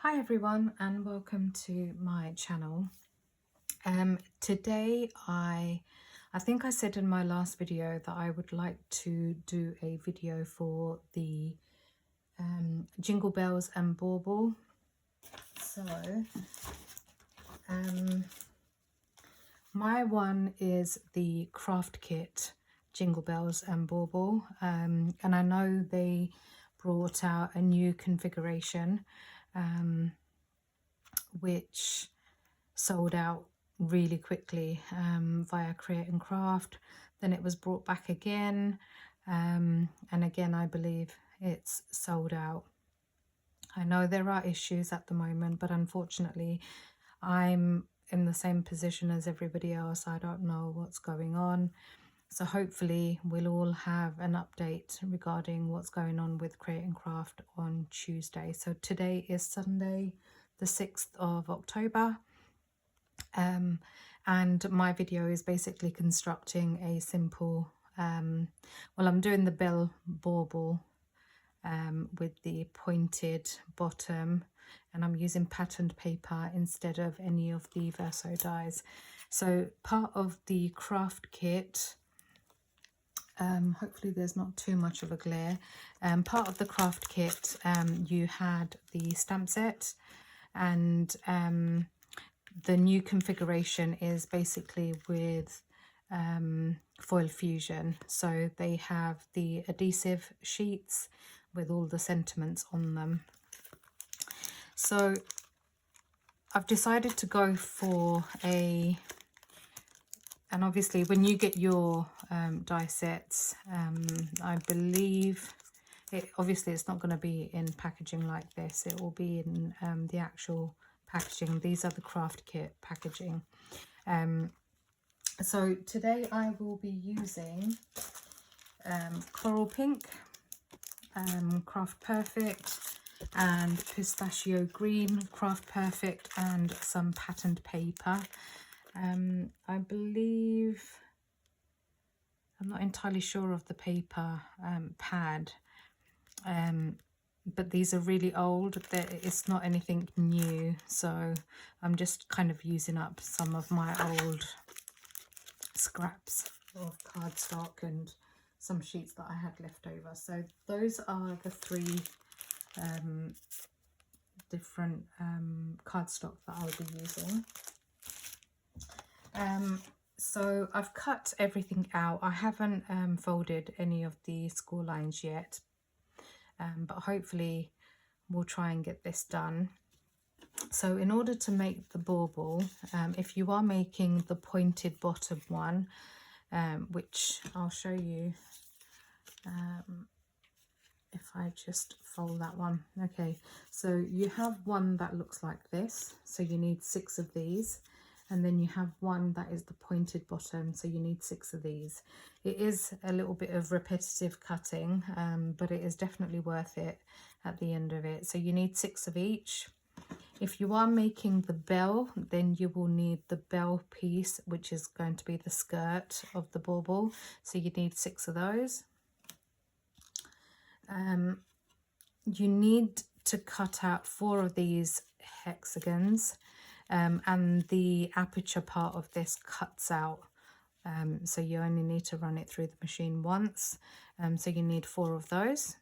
Hi everyone and welcome to my channel. Today I think I said in my last video that I would like to do a video for the Jingle Bells and Bauble. So my one is the craft kit Jingle Bells and Bauble, and I know they brought out a new configuration which sold out really quickly via Create and Craft. Then it was brought back again, and again I believe it's sold out. I know there are issues at the moment, but unfortunately I'm in the same position as everybody else. I don't know what's going on, so hopefully we'll all have an update regarding what's going on with Create and Craft on Tuesday. So today is Sunday the 6th of October, and my video is basically constructing a simple well, I'm doing the bell bauble with the pointed bottom, and I'm using patterned paper instead of any of the Verso dies. So part of the craft kit, hopefully there's not too much of a glare, part of the craft kit you had the stamp set, and the new configuration is basically with foil fusion. So they have the adhesive sheets with all the sentiments on them. So I've decided to go for and obviously when you get your die sets, I believe obviously it's not going to be in packaging like this. It will be in the actual packaging. These are the craft kit packaging. So today I will be using Coral Pink, Craft Perfect, and Pistachio Green, Craft Perfect, and some patterned paper. I believe, I'm not entirely sure of the paper pad, but these are really old. It's not anything new, so I'm just kind of using up some of my old scraps of cardstock and some sheets that I had left over. So those are the three different cardstock that I'll be using. So I've cut everything out. I haven't folded any of the score lines yet, but hopefully we'll try and get this done. So in order to make the bauble, if you are making the pointed bottom one, which I'll show you if I just fold that one. Okay, so you have one that looks like this, so you need 6 of these, and then you have one that is the pointed bottom, so you need 6 of these. It is a little bit of repetitive cutting, but it is definitely worth it at the end of it. So you need 6 of each. If you are making the bell, then you will need the bell piece, which is going to be the skirt of the bauble, so you need 6 of those. You need to cut out 4 of these hexagons, and the aperture part of this cuts out, so you only need to run it through the machine once, so you need 4 of those.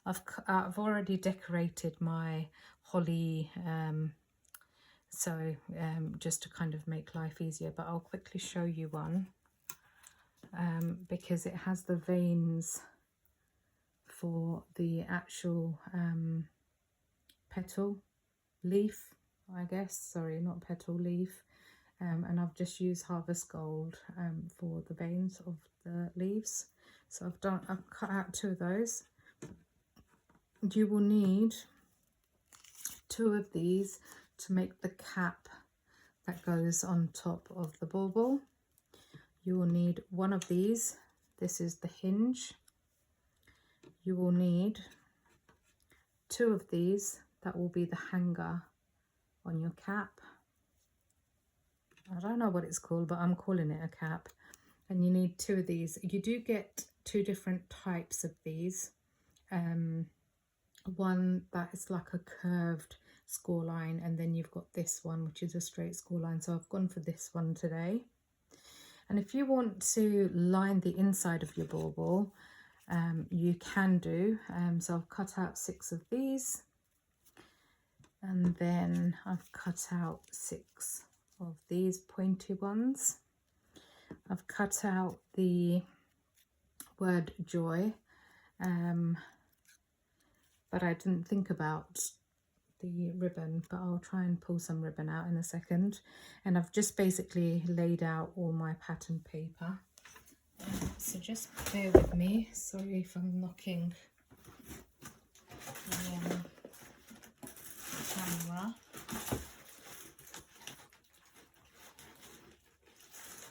I've already decorated my holly, so just to kind of make life easier, but I'll quickly show you one, because it has the veins for the actual petal leaf, I guess, sorry, not petal, leaf, and I've just used Harvest Gold for the veins of the leaves. So I've cut out 2 of those. You will need 2 of these to make the cap that goes on top of the bauble. You will need 1 of these. This is the hinge. You will need 2 of these. That will be the hanger on your cap. I don't know what it's called, but I'm calling it a cap. And you need 2 of these. You do get 2 different types of these. one that is like a curved score line, and then you've got this one which is a straight score line. So I've gone for this one today. And if you want to line the inside of your bauble, you can do. So I've cut out 6 of these, and then I've cut out 6 of these pointy ones. I've cut out the word joy, but I didn't think about the ribbon, but I'll try and pull some ribbon out in a second. And I've just basically laid out all my pattern paper. So just bear with me. Sorry if I'm knocking the camera.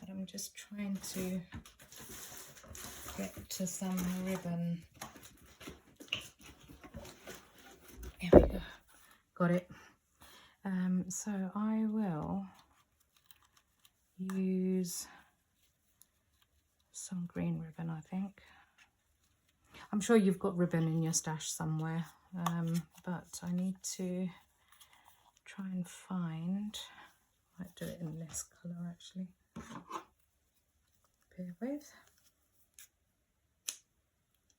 But I'm just trying to get to some ribbon. Here we go. Got it. So I will use some green ribbon, I think. I'm sure you've got ribbon in your stash somewhere, but I need to try and find, I might do it in this colour actually. Bear with.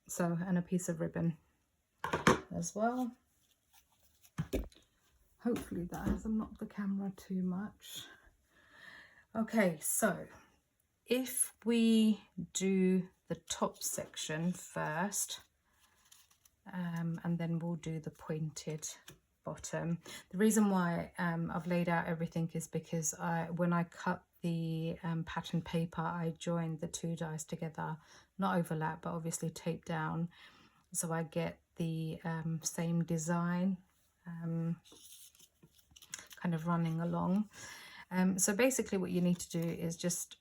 So, and a piece of ribbon as well. Hopefully that hasn't knocked the camera too much. Okay, so if we do the top section first, and then we'll do the pointed bottom. The reason why I've laid out everything is because when I cut the pattern paper, I joined the 2 dies together, not overlap, but obviously taped down, so I get the same design kind of running along. So basically what you need to do is just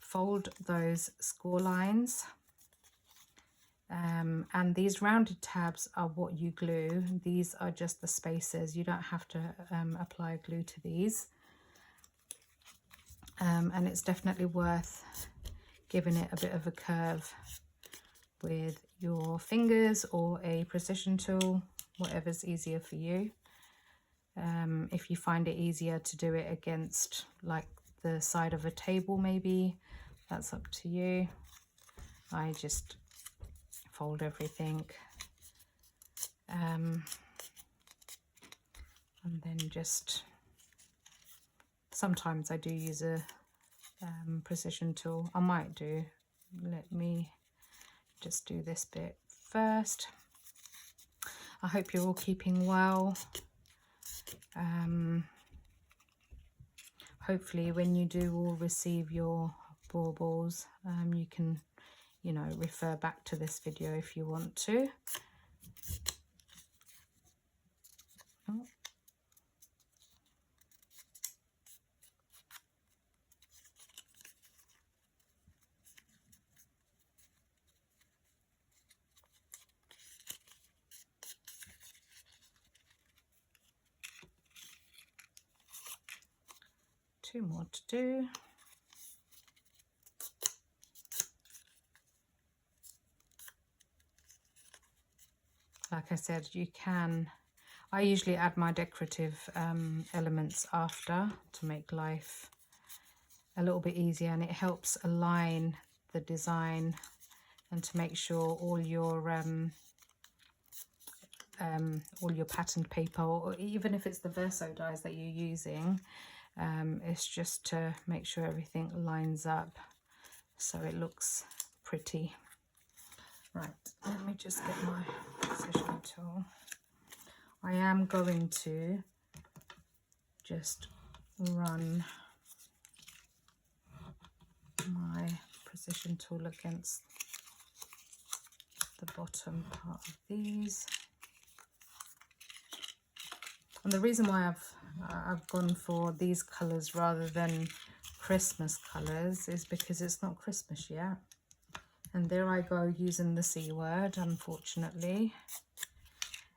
fold those score lines, and these rounded tabs are what you glue. These are just the spacers. You don't have to apply glue to these, and it's definitely worth giving it a bit of a curve with your fingers or a precision tool, whatever's easier for you. If you find it easier to do it against like the side of a table, maybe, that's up to you. I just fold everything, and then just sometimes I do use a precision tool. I might do. Let me just do this bit first. I hope you're all keeping well. Hopefully when you do all receive your baubles, you can, you know, refer back to this video if you want to. Oh. Two more to do. Like I said, you can, I usually add my decorative elements after to make life a little bit easier, and it helps align the design and to make sure all your patterned paper, or even if it's the verso dies that you're using, it's just to make sure everything lines up so it looks pretty. Right, let me just get my precision tool. I am going to just run my precision tool against the bottom part of these. And the reason why I've gone for these colours rather than Christmas colours is because it's not Christmas yet. And there I go using the C word, unfortunately.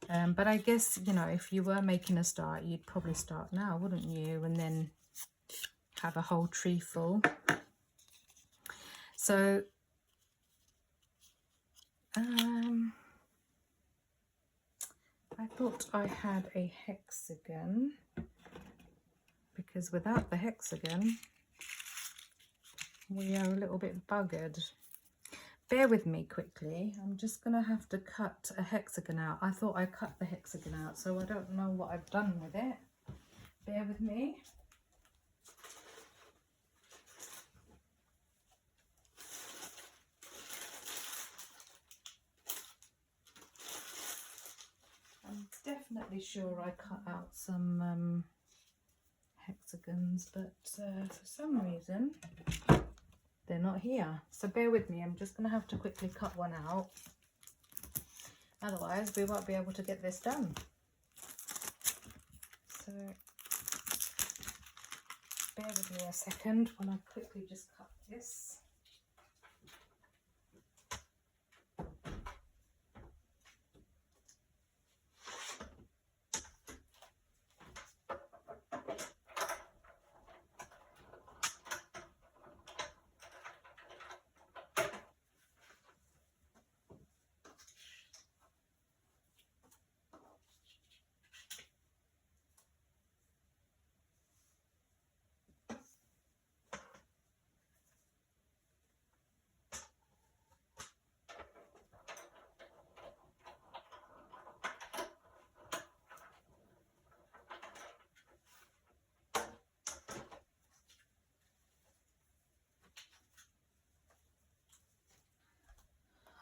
But I guess, you know, if you were making a start, you'd probably start now, wouldn't you? And then have a whole tree full. So, I thought I had a hexagon, because without the hexagon we are a little bit buggered. Bear with me quickly, I'm just going to have to cut a hexagon out. I thought I cut the hexagon out, so I don't know what I've done with it. Bear with me. I'm definitely sure I cut out some hexagons, but for some reason they're not here. So bear with me, I'm just going to have to quickly cut one out. Otherwise we won't be able to get this done. So bear with me a second while I quickly just cut this.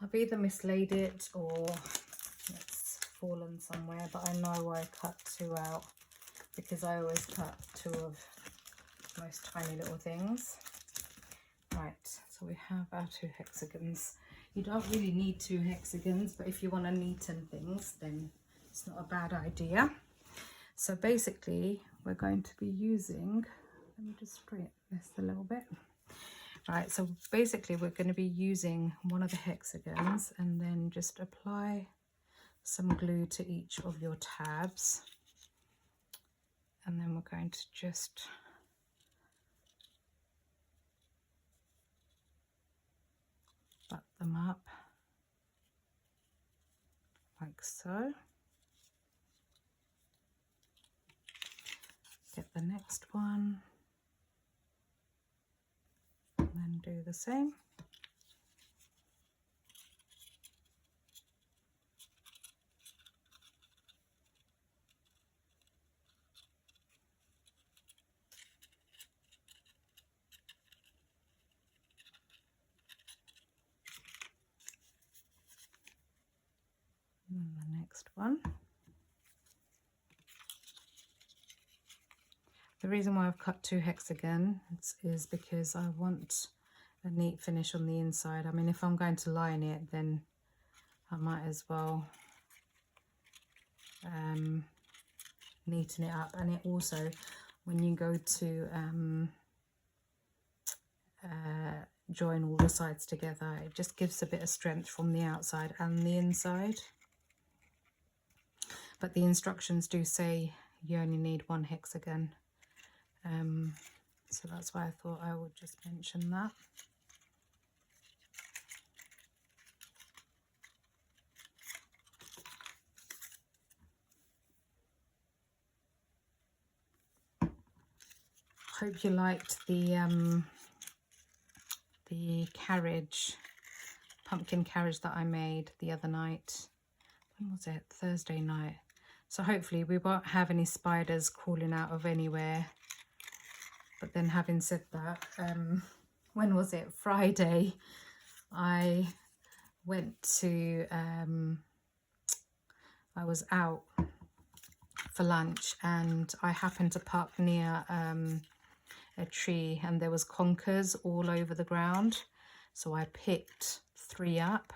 I've either mislaid it or it's fallen somewhere, but I know I cut two out because I always cut two of the most tiny little things. Right, so we have our two hexagons. You don't really need two hexagons, but if you want to neaten things, then it's not a bad idea. So basically, we're going to be using, let me just straighten this a little bit. Right, so basically we're going to be using one of the hexagons and then just apply some glue to each of your tabs. And then we're going to just butt them up like so. Get the next one. And then do the same. And the next one. The reason why I've cut two hexagons is because I want a neat finish on the inside. I mean, if I'm going to line it, then I might as well neaten it up. And it also, when you go to join all the sides together, it just gives a bit of strength from the outside and the inside. But the instructions do say you only need one hexagon. So that's why I thought I would just mention that. Hope you liked the carriage, pumpkin carriage that I made the other night. When was it? Thursday night. So hopefully we won't have any spiders crawling out of anywhere. But then having said that, when was it? Friday, I went to, I was out for lunch and I happened to park near a tree and there was conkers all over the ground. So I picked 3 up.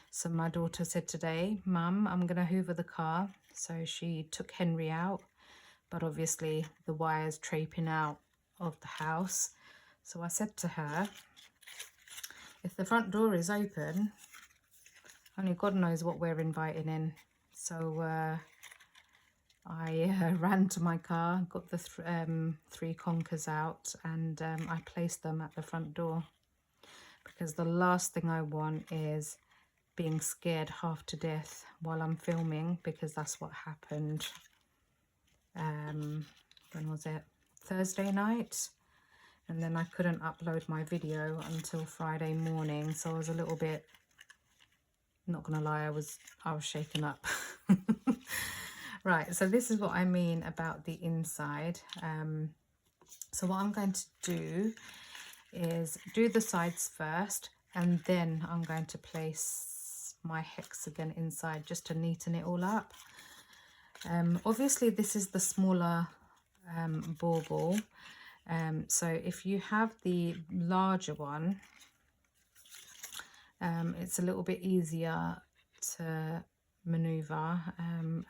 So my daughter said today, Mum, I'm going to hoover the car. So she took Henry out, but obviously the wire's traipsing out of the house. So I said to her, if the front door is open, only God knows what we're inviting in. So I ran to my car, got the 3 conkers out, and I placed them at the front door, because the last thing I want is being scared half to death while I'm filming, because that's what happened. When was it? Thursday night. And then I couldn't upload my video until Friday morning, so I was a little bit, not gonna lie, I was shaken up. Right, so this is what I mean about the inside. So what I'm going to do is do the sides first, and then I'm going to place my hexagon inside just to neaten it all up. Obviously this is the smaller bauble, so if you have the larger one, it's a little bit easier to maneuver,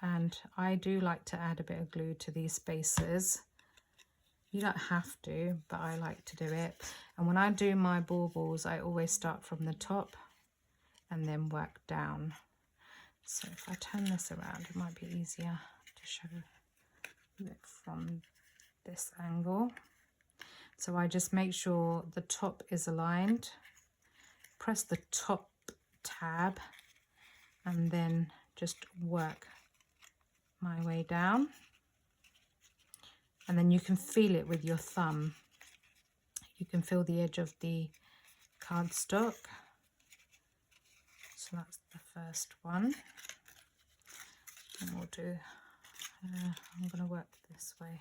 and I do like to add a bit of glue to these spaces. You don't have to, but I like to do it. And when I do my baubles, I always start from the top and then work down. So if I turn this around, it might be easier to show it from this angle. So I just make sure the top is aligned, press the top tab, and then just work my way down. And then you can feel it with your thumb. You can feel the edge of the cardstock. So that's the first one. And we'll do, I'm going to work this way.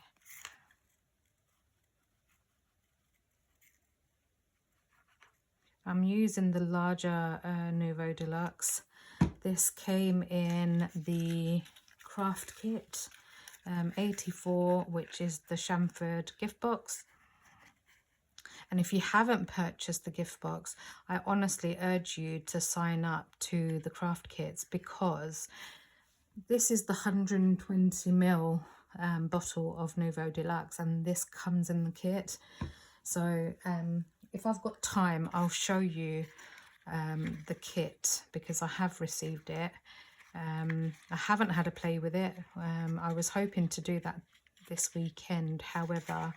I'm using the larger Nouveau Deluxe. This came in the craft kit 84, which is the chamfered gift box. And if you haven't purchased the gift box, I honestly urge you to sign up to the craft kits, because this is the 120ml bottle of Nouveau Deluxe, and this comes in the kit. So if I've got time, I'll show you the kit, because I have received it. I haven't had a play with it. I was hoping to do that this weekend. However,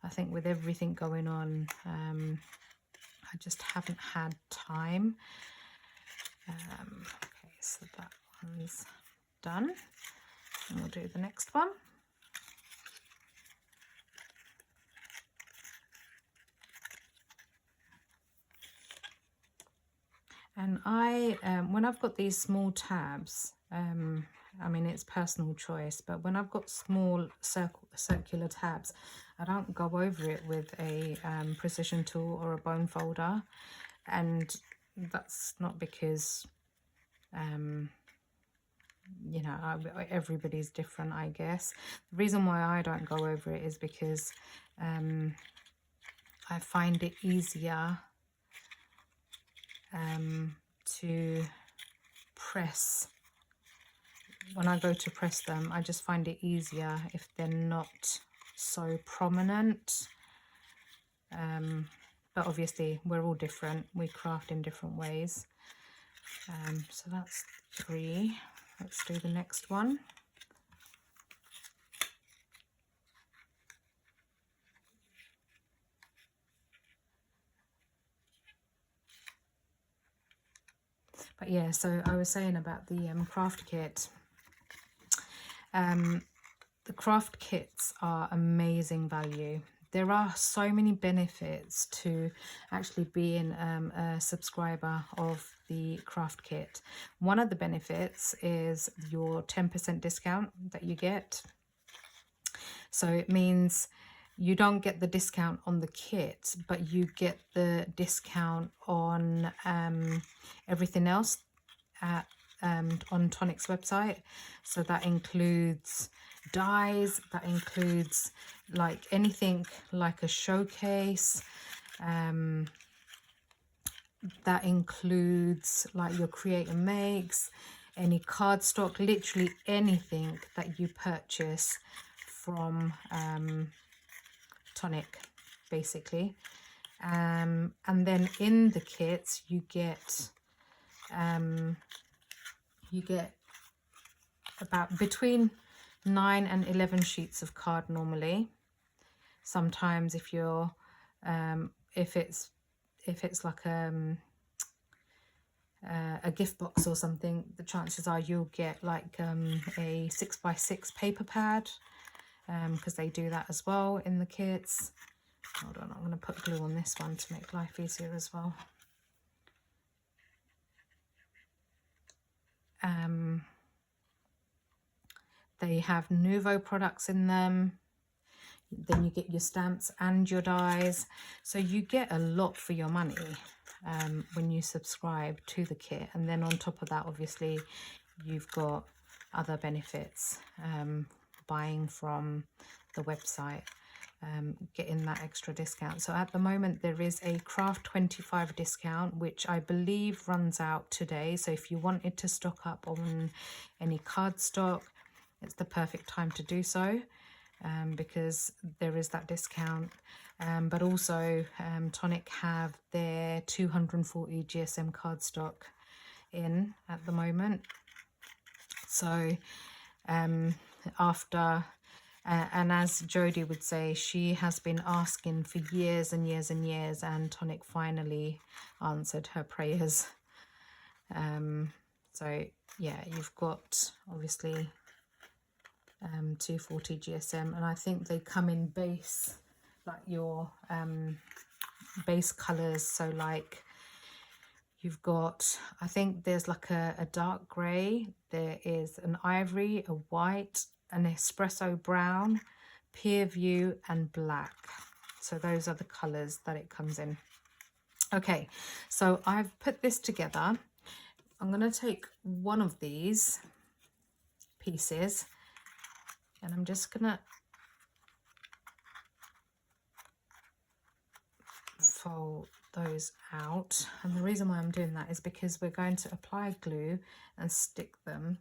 I think with everything going on, I just haven't had time. Okay, so that one's done. And we'll do the next one. And I, when I've got these small tabs, I mean, it's personal choice, but when I've got small circular tabs, I don't go over it with a precision tool or a bone folder. And that's not because, you know, everybody's different, I guess. The reason why I don't go over it is because I find it easier to press. When I go to press them, I just find it easier if they're not so prominent. But obviously we're all different, we craft in different ways. So that's 3. Let's do the next one. But yeah, so I was saying about the craft kit. The craft kits are amazing value. There are so many benefits to actually being a subscriber of the craft kit. One of the benefits is your 10% discount that you get. So it means you don't get the discount on the kit, but you get the discount on everything else on Tonic's website. So that includes dies, that includes like anything like a showcase, that includes like your creator makes, any cardstock, literally anything that you purchase from Tonic, basically. And then in the kits you get about between 9 and 11 sheets of card normally. Sometimes if you're if it's like a gift box or something, the chances are you'll get like a 6x6 paper pad, because they do that as well in the kits. Hold on, I'm going to put glue on this one to make life easier as well. They have Nouveau products in them. Then you get your stamps and your dies. So you get a lot for your money when you subscribe to the kit. And then on top of that, obviously, you've got other benefits, buying from the website, getting that extra discount. So at the moment, there is a Craft 25 discount, which I believe runs out today. So if you wanted to stock up on any cardstock, it's the perfect time to do so, because there is that discount. But also Tonic have their 240 GSM cardstock in at the moment. So after, and as Jodie would say, she has been asking for years and years and years, and Tonic finally answered her prayers. So yeah, you've got obviously 240 GSM, and I think they come in base, like your base colors. So like you've got, I think there's like a dark gray, there is an ivory, a white, an espresso brown, pear view, and black. So those are the colors that it comes in. Okay, so I've put this together. I'm going to take one of these pieces and I'm just going to fold those out. And the reason why I'm doing that is because we're going to apply glue and stick them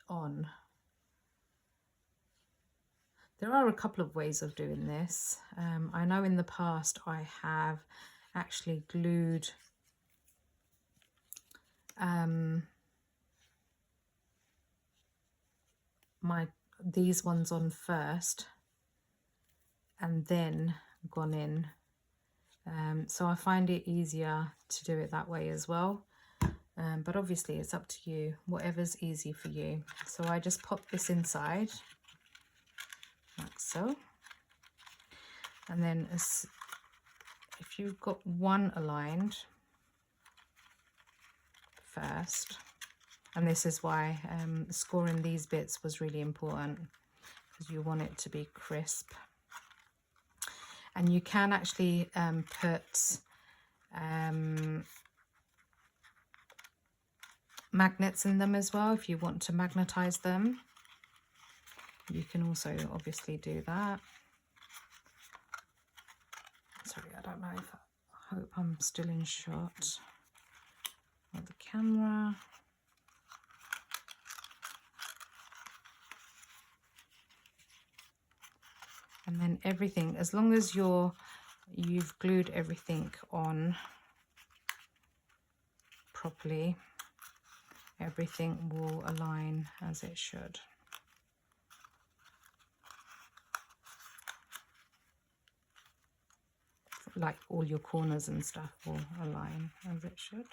on. There are a couple of ways of doing this. I know in the past I have actually glued these ones on first and then gone in. So I find it easier to do it that way as well. But obviously it's up to you, whatever's easy for you. So I just pop this inside like so. And then if you've got one aligned first, and this is why scoring these bits was really important, because you want it to be crisp. And you can actually put magnets in them as well if you want to magnetize them. You can also obviously do that. Sorry, I don't know if I hope I'm still in shot of the camera. And then everything, as long as you've glued everything on properly, everything will align as it should. Like all your corners and stuff will align as it should.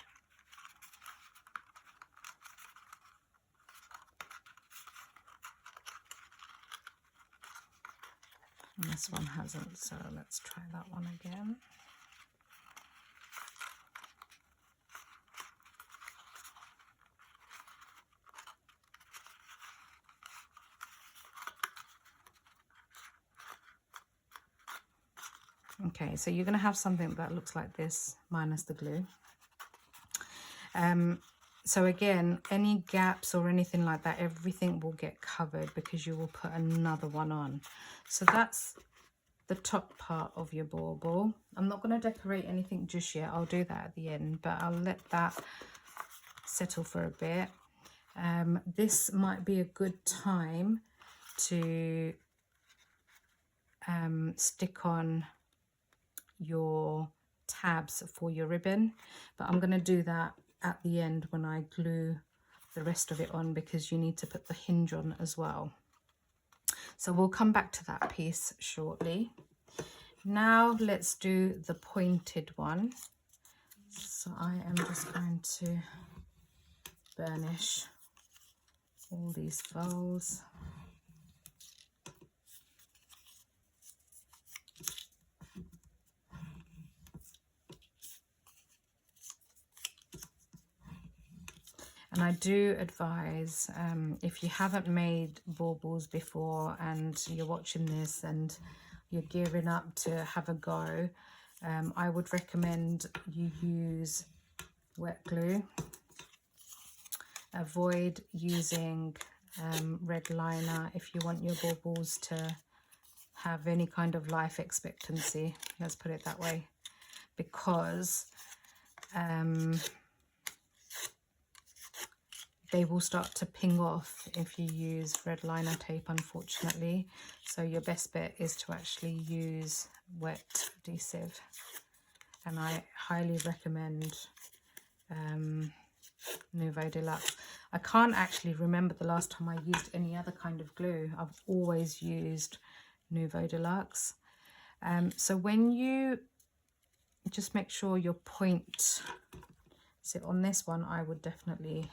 And this one hasn't, so let's try that one again. Okay, so you're going to have something that looks like this minus the glue. So again, any gaps or anything like that, everything will get covered because you will put another one on. So that's the top part of your bauble. I'm not going to decorate anything just yet. I'll do that at the end, but I'll let that settle for a bit. This might be a good time to stick on your tabs for your ribbon, but I'm going to do that at the end when I glue the rest of it on, because you need to put the hinge on as well. So we'll come back to that piece shortly. Now let's do the pointed one. So I am just going to burnish all these folds. And I do advise, if you haven't made baubles before and you're watching this and you're gearing up to have a go, I would recommend you use wet glue. Avoid using red liner if you want your baubles to have any kind of life expectancy, let's put it that way, because they will start to ping off if you use red liner tape, unfortunately. So your best bet is to actually use wet adhesive. And I highly recommend Nouveau Deluxe. I can't actually remember the last time I used any other kind of glue. I've always used Nouveau Deluxe. So when you just make sure your point, so on this one I would definitely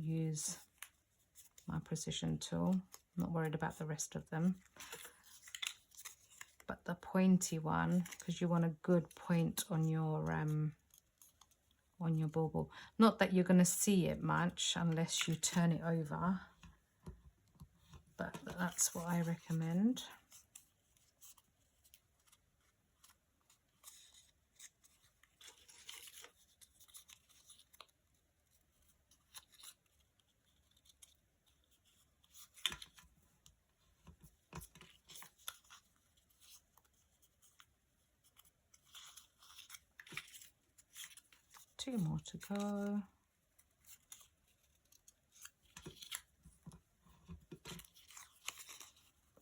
use my precision tool. I'm not worried about the rest of them, but the pointy one, because you want a good point on your bauble. Not that you're going to see it much unless you turn it over, but that's what I recommend. Two more to go.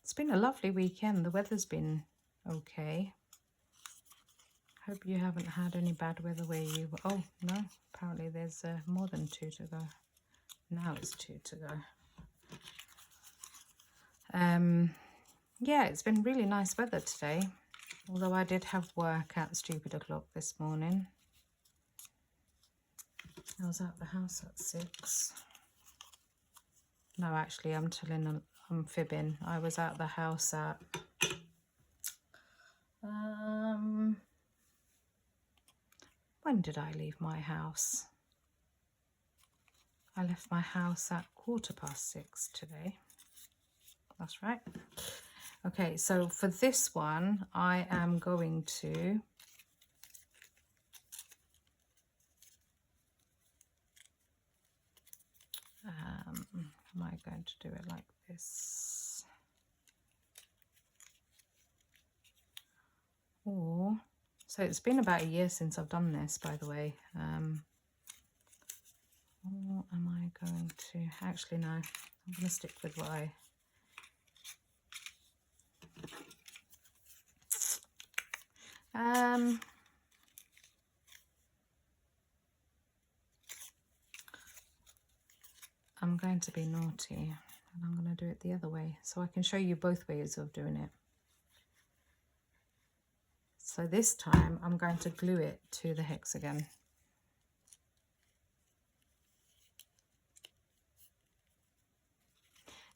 It's been a lovely weekend. The weather's been okay. Hope you haven't had any bad weather where you were. Oh, no. Apparently there's more than two to go. Now it's two to go. Yeah, it's been really nice weather today. Although I did have work at stupid o'clock this morning. I was out the house at 6. No, actually, I'm fibbing. I was out the house at when did I leave my house? I left my house at 6:15 today. That's right. Okay, so for this one, I am going to am I going to do it like this? Or, so it's been about a year since I've done this, by the way. Or am I going to, actually no, I'm going to stick with what I'm going to be naughty and I'm going to do it the other way so I can show you both ways of doing it. So this time I'm going to glue it to the hexagon.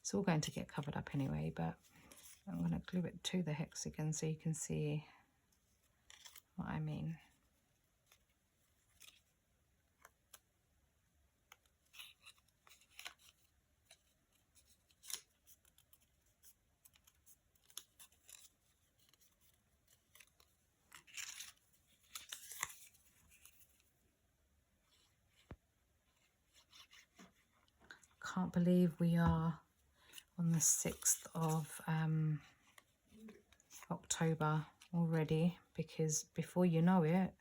It's all going to get covered up anyway, but I'm going to glue it to the hexagon so you can see what I mean. Can't believe we are on the 6th of October already, because before you know it,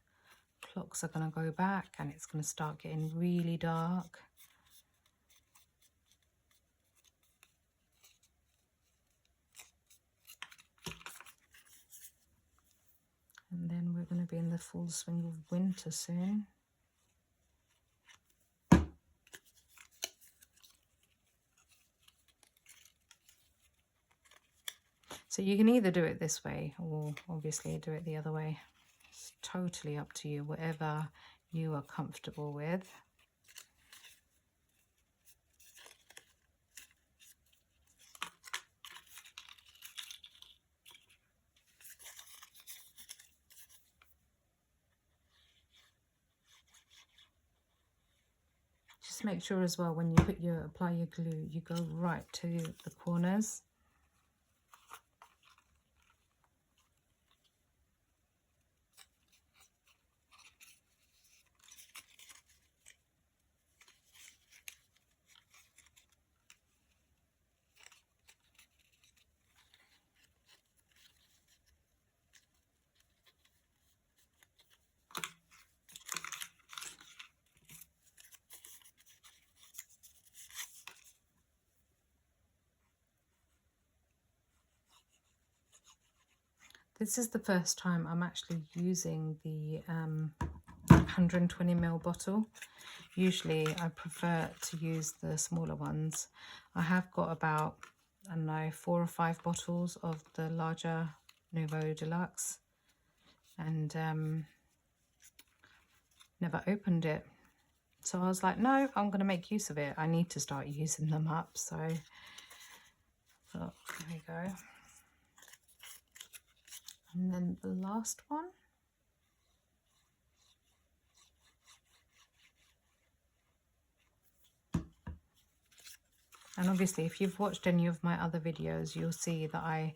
clocks are going to go back and it's going to start getting really dark. And then we're going to be in the full swing of winter soon. So you can either do it this way or obviously do it the other way. totally up to you, whatever you are comfortable with. Just make sure as well when you apply your glue, you go right to the corners. This is the first time I'm actually using the 120ml bottle. Usually I prefer to use the smaller ones. I have got about, I don't know, 4 or 5 bottles of the larger Nouveau Deluxe, and never opened it. So I was like, no, I'm going to make use of it. I need to start using them up. So I thought, there we go. And then the last one. And obviously, if you've watched any of my other videos, you'll see that I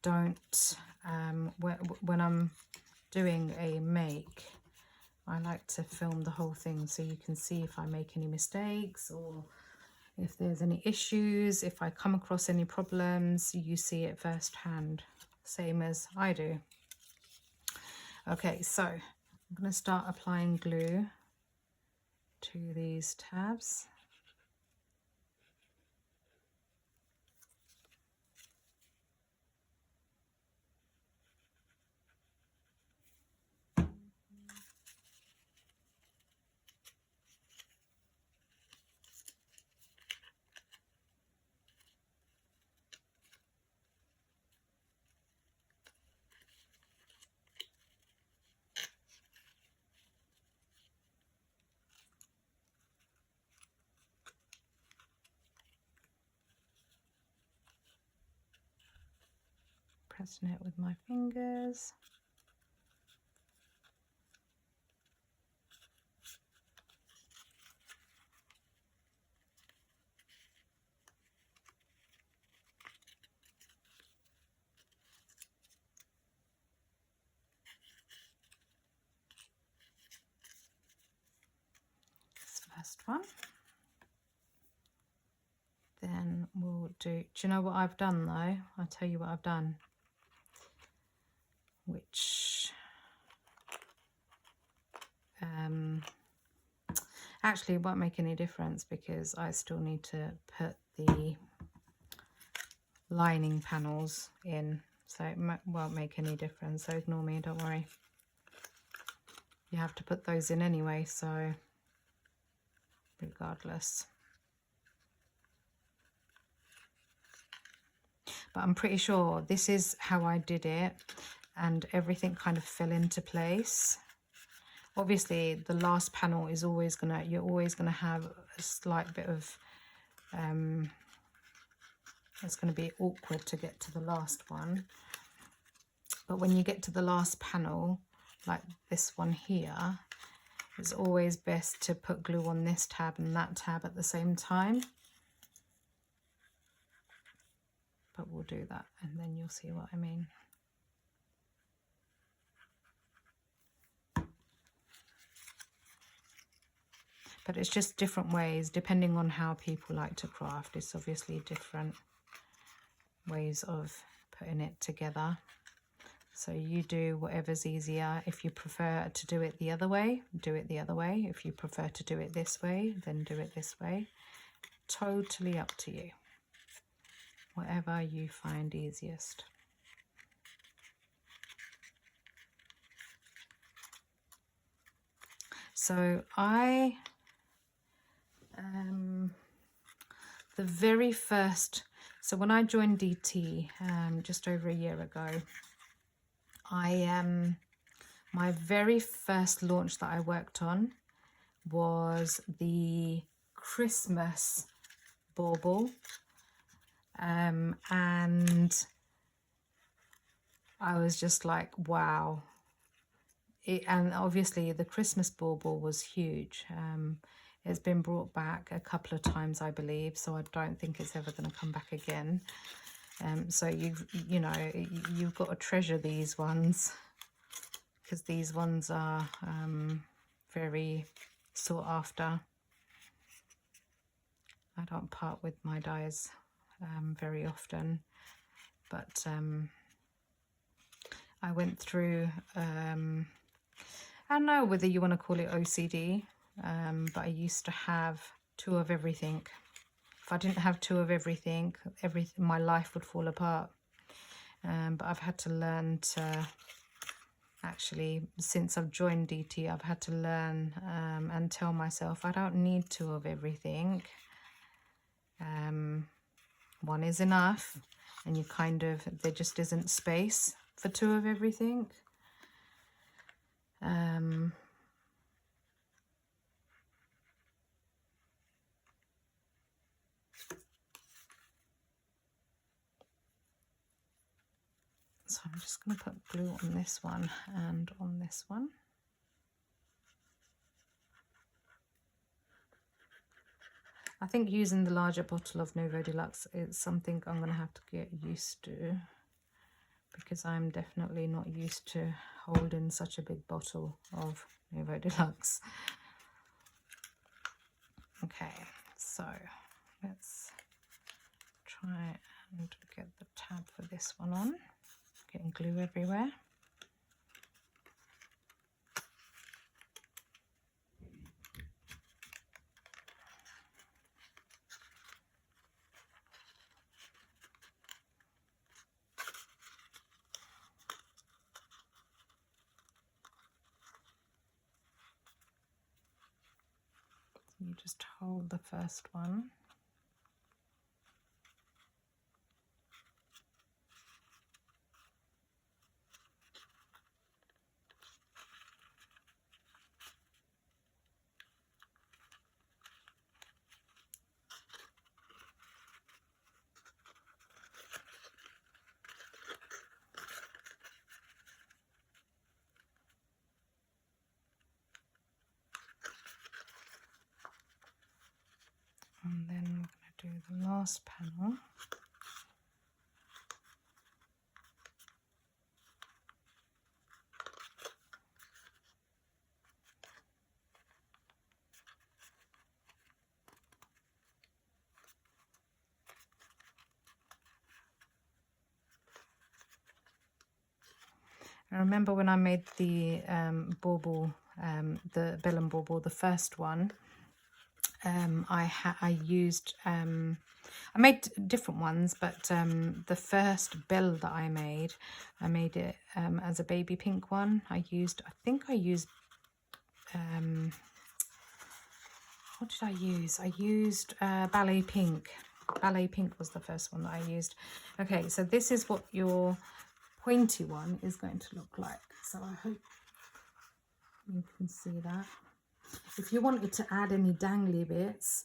don't, when I'm doing a make, I like to film the whole thing so you can see if I make any mistakes or if there's any issues, if I come across any problems, you see it firsthand, same as I do. Okay, so I'm going to start applying glue to these tabs. Pressing it with my fingers. This first one. Then we'll do you know what I've done though? I'll tell you what I've done. Which actually it won't make any difference because I still need to put the lining panels in, so it won't make any difference, so ignore me, don't worry. You have to put those in anyway, so regardless. But I'm pretty sure this is how I did it and everything kind of fell into place. Obviously the last panel is always gonna, you're always gonna have a slight bit of it's going to be awkward to get to the last one, but when you get to the last panel like this one here, it's always best to put glue on this tab and that tab at the same time. But we'll do that and then you'll see what I mean. But it's just different ways depending on how people like to craft. It's obviously different ways of putting it together, so you do whatever's easier. If you prefer to do it the other way, do it the other way. If you prefer to do it this way, then do it this way. Totally up to you, whatever you find easiest. So I the very first, so when I joined DT just over a year ago, my very first launch that I worked on was the Christmas bauble, and I was just like, wow. And obviously the Christmas bauble was huge. It's been brought back a couple of times, I believe, so I don't think it's ever going to come back again. So you know, you've got to treasure these ones, because these ones are very sought after. I don't part with my dies very often, but I went through, I don't know whether you want to call it OCD, but I used to have 2 of everything. If I didn't have 2 of everything, my life would fall apart. But I've had to learn to, actually, since I've joined DT, I've had to learn and tell myself I don't need 2 of everything. 1 is enough, and you kind of, there just isn't space for 2 of everything. So I'm just going to put glue on this one and on this one. I think using the larger bottle of Nouveau Deluxe is something I'm going to have to get used to, because I'm definitely not used to holding such a big bottle of Nouveau Deluxe. Okay, so let's try and get the tab for this one on. Getting glue everywhere. You just hold the first one. And then we're going to do the last panel. I remember when I made the bauble, the Bellum bauble, the first one, I used, I made different ones, but the first bell that I made it as a baby pink one. I think I used, what did I use? I used Ballet Pink. Ballet Pink was the first one that I used. Okay, so this is what your pointy one is going to look like. So I hope you can see that. If you wanted to add any dangly bits,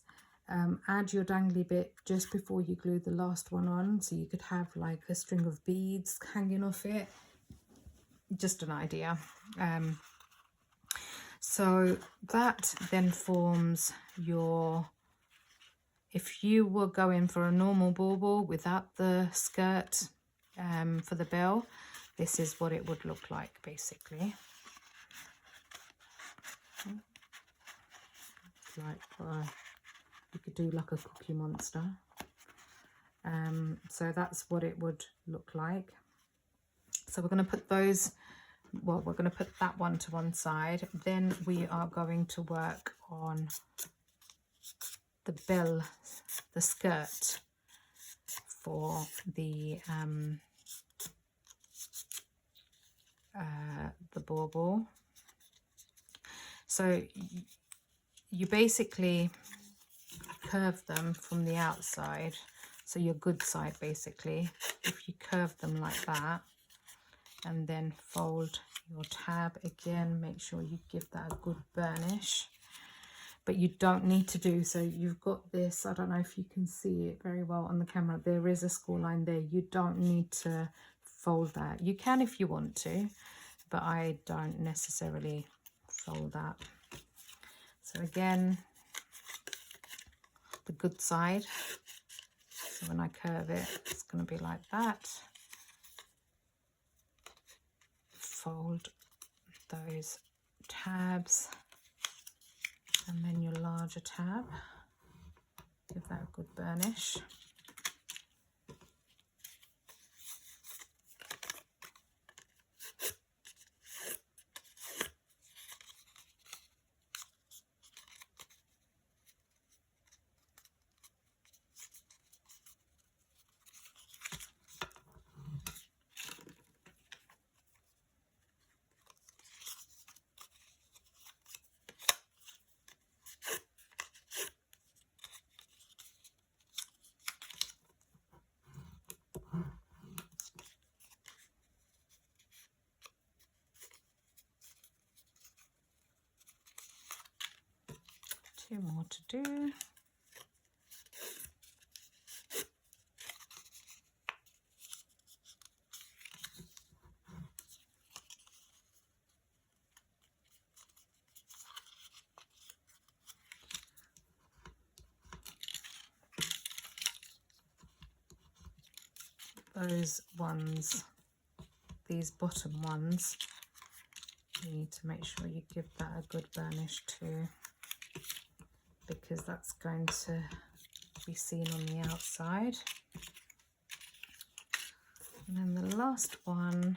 add your dangly bit just before you glue the last one on, so you could have like a string of beads hanging off it. Just an idea. So that then forms your, if you were going for a normal bauble without the skirt for the bell, this is what it would look like basically. Like you could do like a Cookie Monster. So that's what it would look like. So we're going to put those, well, we're going to put that one to one side. Then we are going to work on the bell, the skirt for the bauble. So you basically curve them from the outside, so your good side basically. If you curve them like that, and then fold your tab again. Make sure you give that a good burnish, but you don't need to do so. You've got this, I don't know if you can see it very well on the camera, there is a score line there. You don't need to fold that. You can if you want to, but I don't necessarily fold that. So again, the good side, so when I curve it, it's going to be like that. Fold those tabs, and then your larger tab, give that a good burnish. Two more to do. Those ones, these bottom ones, you need to make sure you give that a good burnish too, because that's going to be seen on the outside. And then the last one,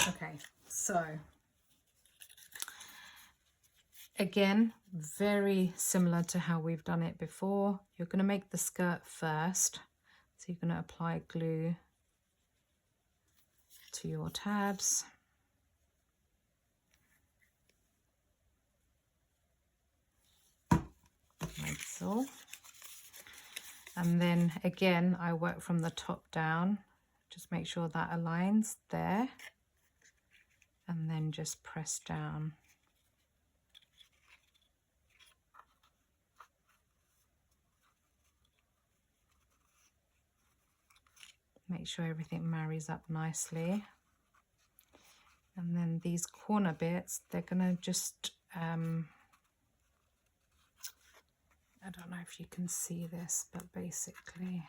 okay, so again, very similar to how we've done it before. You're going to make the skirt first, so you're going to apply glue to your tabs. Like so. And then again, I work from the top down. Just make sure that aligns there, and then just press down. Make sure everything marries up nicely. And then these corner bits, they're gonna just, I don't know if you can see this, but basically,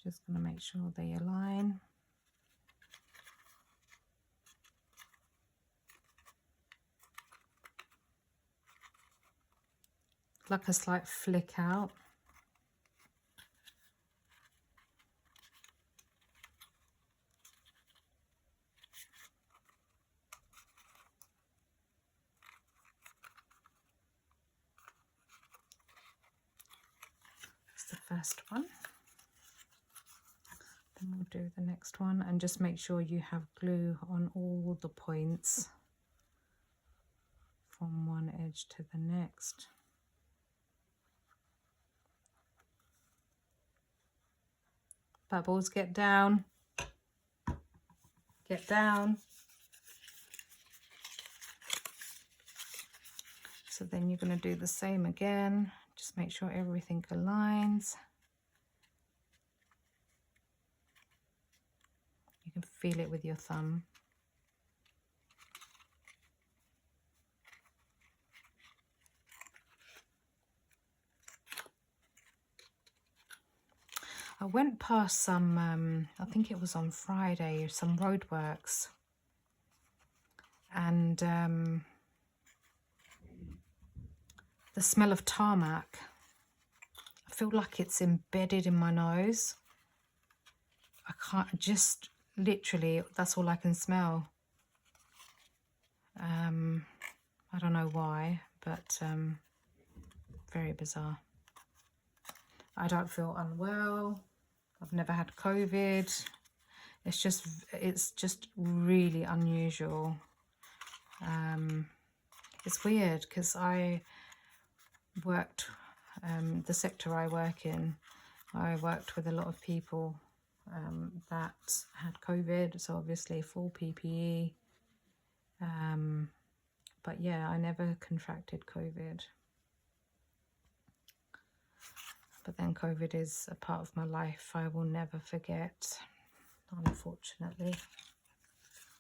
just gonna make sure they align. Like a slight flick out. That's the first one. Then we'll do the next one, and just make sure you have glue on all the points from one edge to the next. Bubbles, get down. Get down. So then you're going to do the same again. Just make sure everything aligns. You can feel it with your thumb. I went past some, I think it was on Friday, some roadworks, and the smell of tarmac, I feel like it's embedded in my nose. I can't, just literally, that's all I can smell. I don't know why, but very bizarre. I don't feel unwell. I've never had COVID. It's just really unusual. It's weird because I worked, the sector I work in, I worked with a lot of people that had COVID, so obviously full PPE. But yeah, I never contracted COVID. But then COVID is a part of my life I will never forget, unfortunately.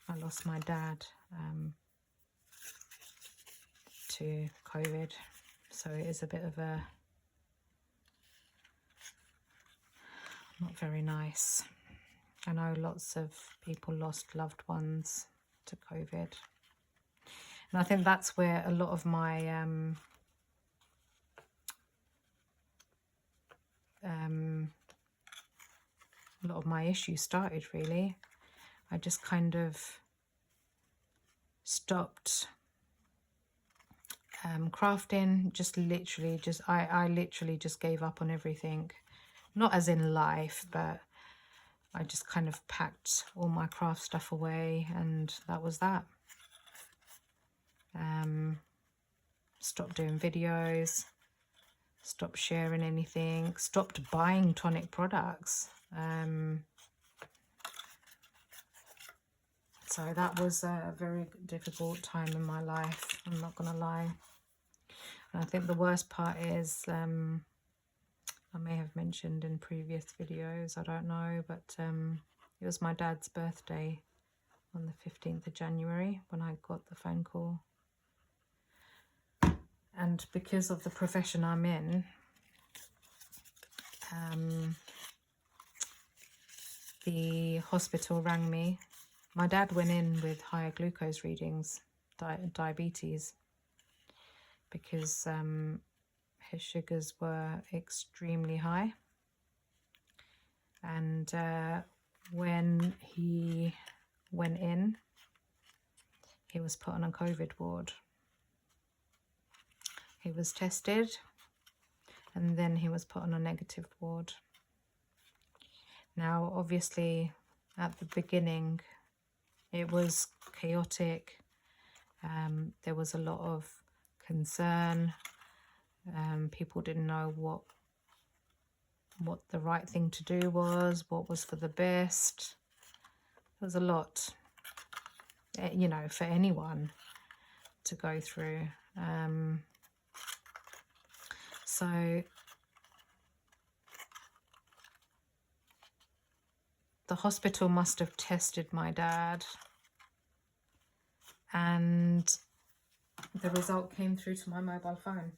I lost my dad to COVID, so it is a bit of a not very nice. I know lots of people lost loved ones to COVID, and I think that's where a lot of my issues started, really. I just kind of stopped crafting, I literally just gave up on everything. Not as in life, but I just kind of packed all my craft stuff away, and that was that. Stopped doing videos, stopped sharing anything, stopped buying Tonic products. So that was a very difficult time in my life, I'm not going to lie. And I think the worst part is, I may have mentioned in previous videos, I don't know, but it was my dad's birthday on the 15th of January when I got the phone call. And because of the profession I'm in, the hospital rang me. My dad went in with higher glucose readings, diabetes, because his sugars were extremely high. And when he went in, he was put on a COVID ward. He was tested, and then he was put on a negative ward. Now, obviously, at the beginning, it was chaotic. There was a lot of concern. People didn't know what the right thing to do was, what was for the best. There was a lot, you know, for anyone to go through. So the hospital must have tested my dad, and the result came through to my mobile phone.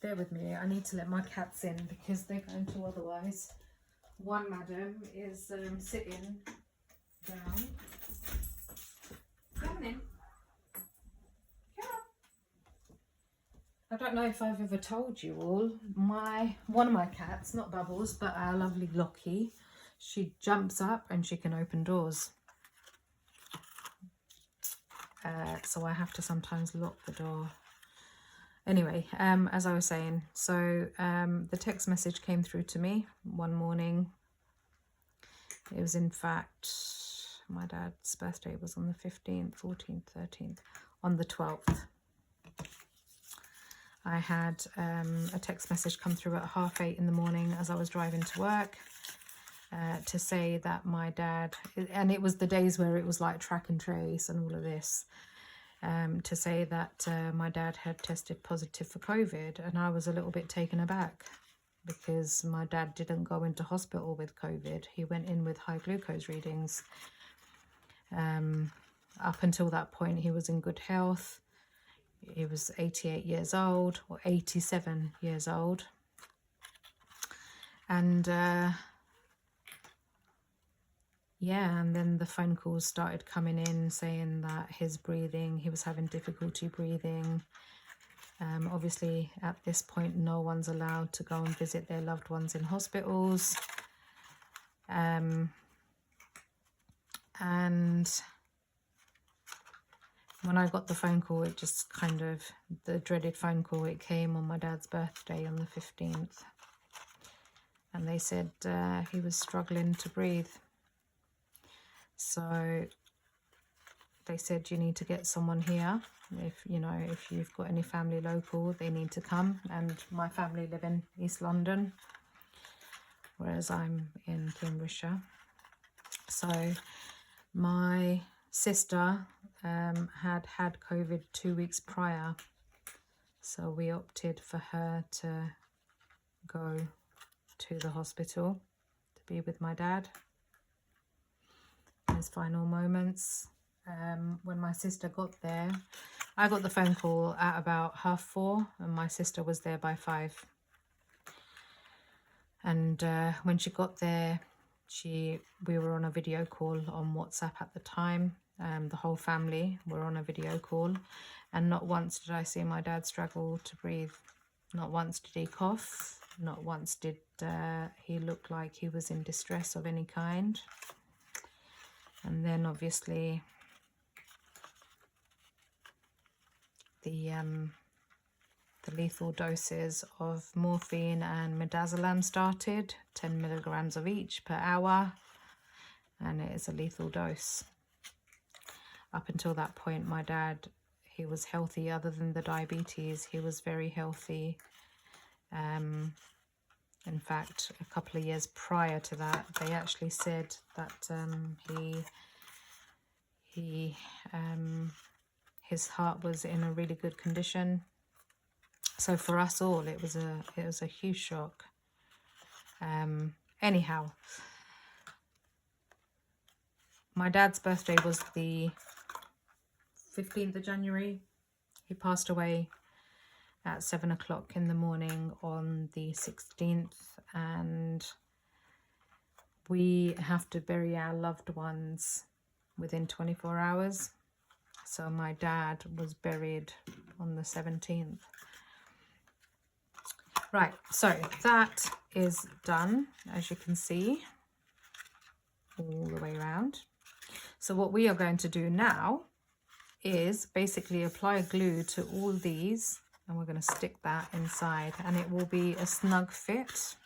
Bear with me, I need to let my cats in because they're going to otherwise. One madam is sitting down. Come in. I don't know if I've ever told you all, one of my cats, not Bubbles, but our lovely Lockie, she jumps up and she can open doors. So I have to sometimes lock the door. Anyway, as I was saying, so the text message came through to me one morning. It was, in fact, my dad's birthday was on the 15th, 14th, 13th, on the 12th. I had a text message come through at 8:30 in the morning as I was driving to work to say that my dad, and it was the days where it was like track and trace and all of this, to say that my dad had tested positive for COVID. And I was a little bit taken aback because my dad didn't go into hospital with COVID. He went in with high glucose readings. Up until that point, he was in good health. He was 88 years old, or 87 years old. And yeah, and then the phone calls started coming in saying that his breathing, he was having difficulty breathing. Obviously, at this point, no one's allowed to go and visit their loved ones in hospitals. And when I got the phone call, it just kind of, the dreaded phone call, it came on my dad's birthday on the 15th. and they said he was struggling to breathe. So they said, you need to get someone here. If you've got any family local, they need to come. And my family live in East London, whereas I'm in Cambridgeshire. So my sister had COVID 2 weeks prior, so we opted for her to go to the hospital to be with my dad in his final moments. When my sister got there, I got the phone call at about 4:30, and my sister was there by 5. And when she got there, we were on a video call on WhatsApp at the time. The whole family were on a video call, and not once did I see my dad struggle to breathe. Not once did he cough. Not once did he look like he was in distress of any kind. And then obviously the lethal doses of morphine and midazolam started, 10 milligrams of each per hour, and it is a lethal dose. Up until that point, my dad, he was healthy. Other than the diabetes, he was very healthy. In fact, a couple of years prior to that, they actually said that his heart was in a really good condition. So for us all, it was a huge shock. Anyhow, my dad's birthday was the 15th of January. He passed away at 7 o'clock in the morning on the 16th, and we have to bury our loved ones within 24 hours. So my dad was buried on the 17th. Right, so that is done, as you can see, all the way around. So what we are going to do now is basically apply glue to all these, and we're going to stick that inside, and it will be a snug fit.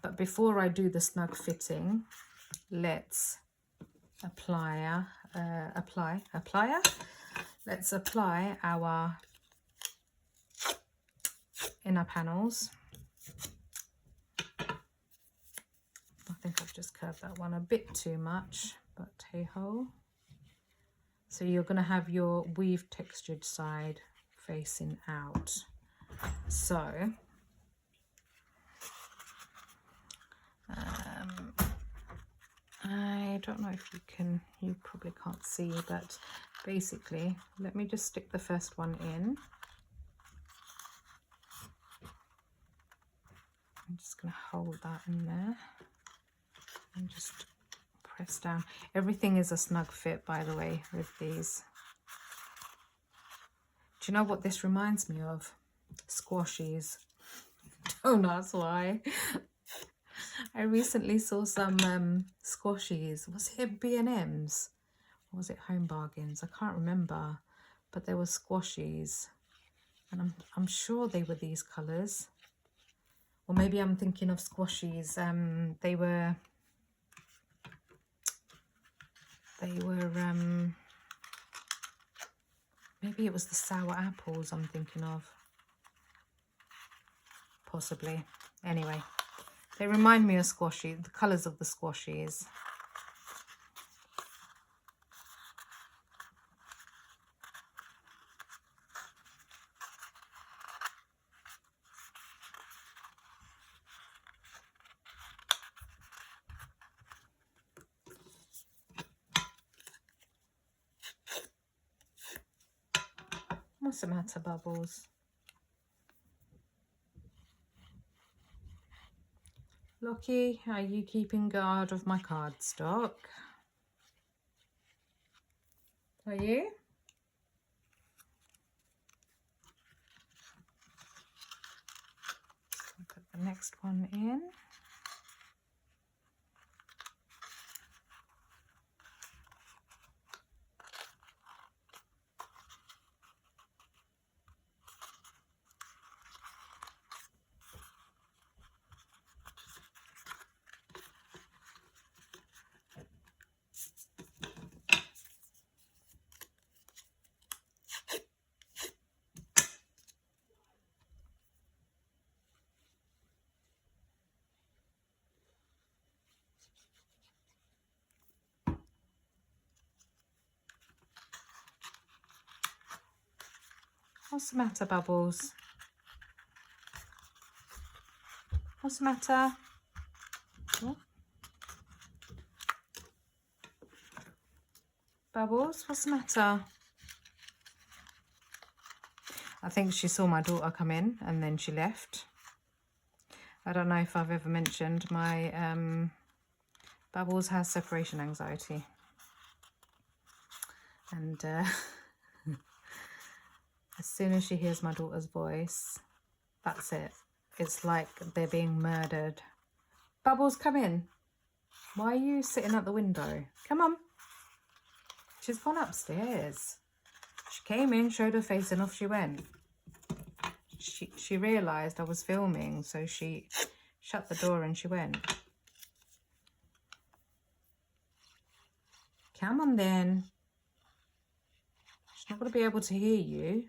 But before I do the snug fitting, let's apply our inner panels. I think I've just curved that one a bit too much, but hey ho. So you're going to have your weave textured side facing out. So I don't know if you probably can't see, but basically, let me just stick the first one in. I'm just going to hold that in there and just press down. Everything is a snug fit, by the way, with these. Do you know what this reminds me of? Squashies. Don't ask why. I recently saw some squashies. Was it B&M's? Or was it Home Bargains? I can't remember. But there were squashies. And I'm sure they were these colours. Or maybe I'm thinking of squashies. They were maybe it was the sour apples I'm thinking of. Possibly. Anyway, they remind me of squashy, the colours of the squashies. What's the matter, Bubbles? Lockie, are you keeping guard of my cardstock? Are you? Put the next one in. What's the matter, Bubbles? What's the matter? Oh. Bubbles, what's the matter? I think she saw my daughter come in and then she left. I don't know if I've ever mentioned my Bubbles has separation anxiety. And as soon as she hears my daughter's voice, that's it. It's like they're being murdered. Bubbles, come in. Why are you sitting at the window? Come on. She's gone upstairs. She came in, showed her face, and off she went. She realised I was filming, so she shut the door and she went. Come on then. She's not going to be able to hear you.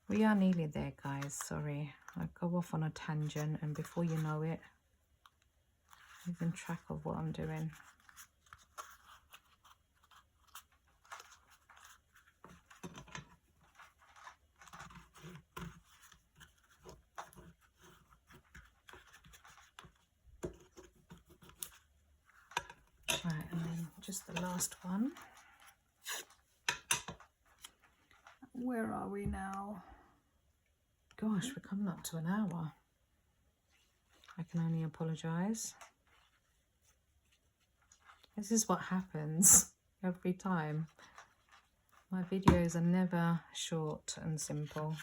We are nearly there, guys. Sorry. I go off on a tangent and before you know it, I'm losing track of what I'm doing. Right, and then just the last one. Where are we now? Gosh, we're coming up to an hour. I can only apologise. This is what happens every time. My videos are never short and simple.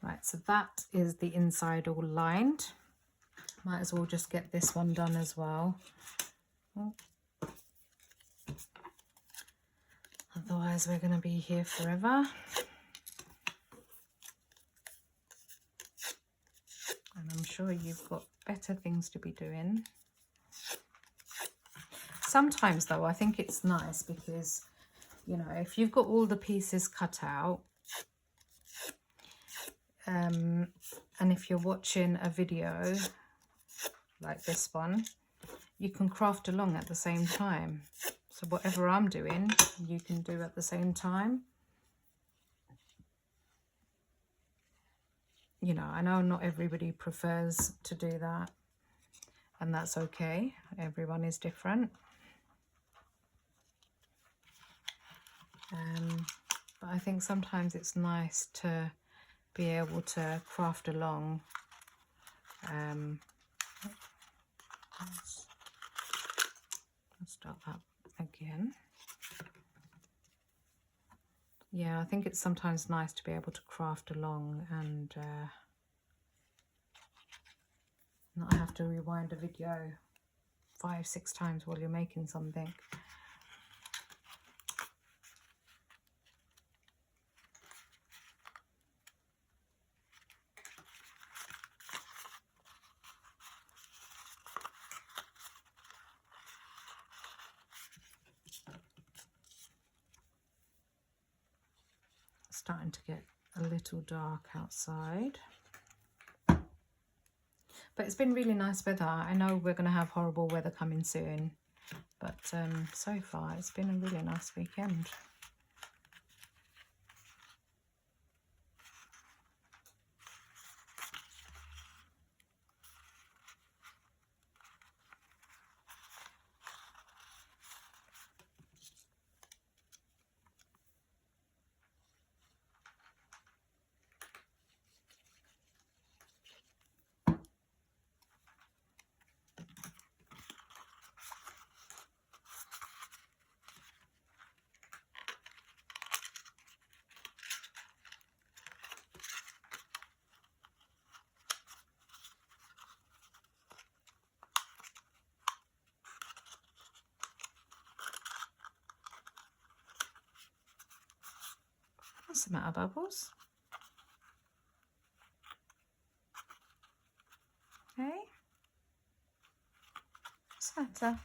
Right, so that is the inside all lined. Might as well just get this one done as well. Oh. Otherwise we're going to be here forever. And I'm sure you've got better things to be doing. Sometimes though, I think it's nice because, you know, if you've got all the pieces cut out, and if you're watching a video like this one, you can craft along at the same time. So whatever I'm doing, you can do at the same time. You know, I know not everybody prefers to do that, and that's okay. Everyone is different. But I think sometimes it's nice to be able to craft along. Let's start that again. Yeah, I think it's sometimes nice to be able to craft along and not have to rewind a video 5-6 times while you're making something. Starting to get a little dark outside, but it's been really nice weather. I know we're going to have horrible weather coming soon, but so far it's been a really nice weekend. What's the matter, Bubbles? Hey? What's the matter?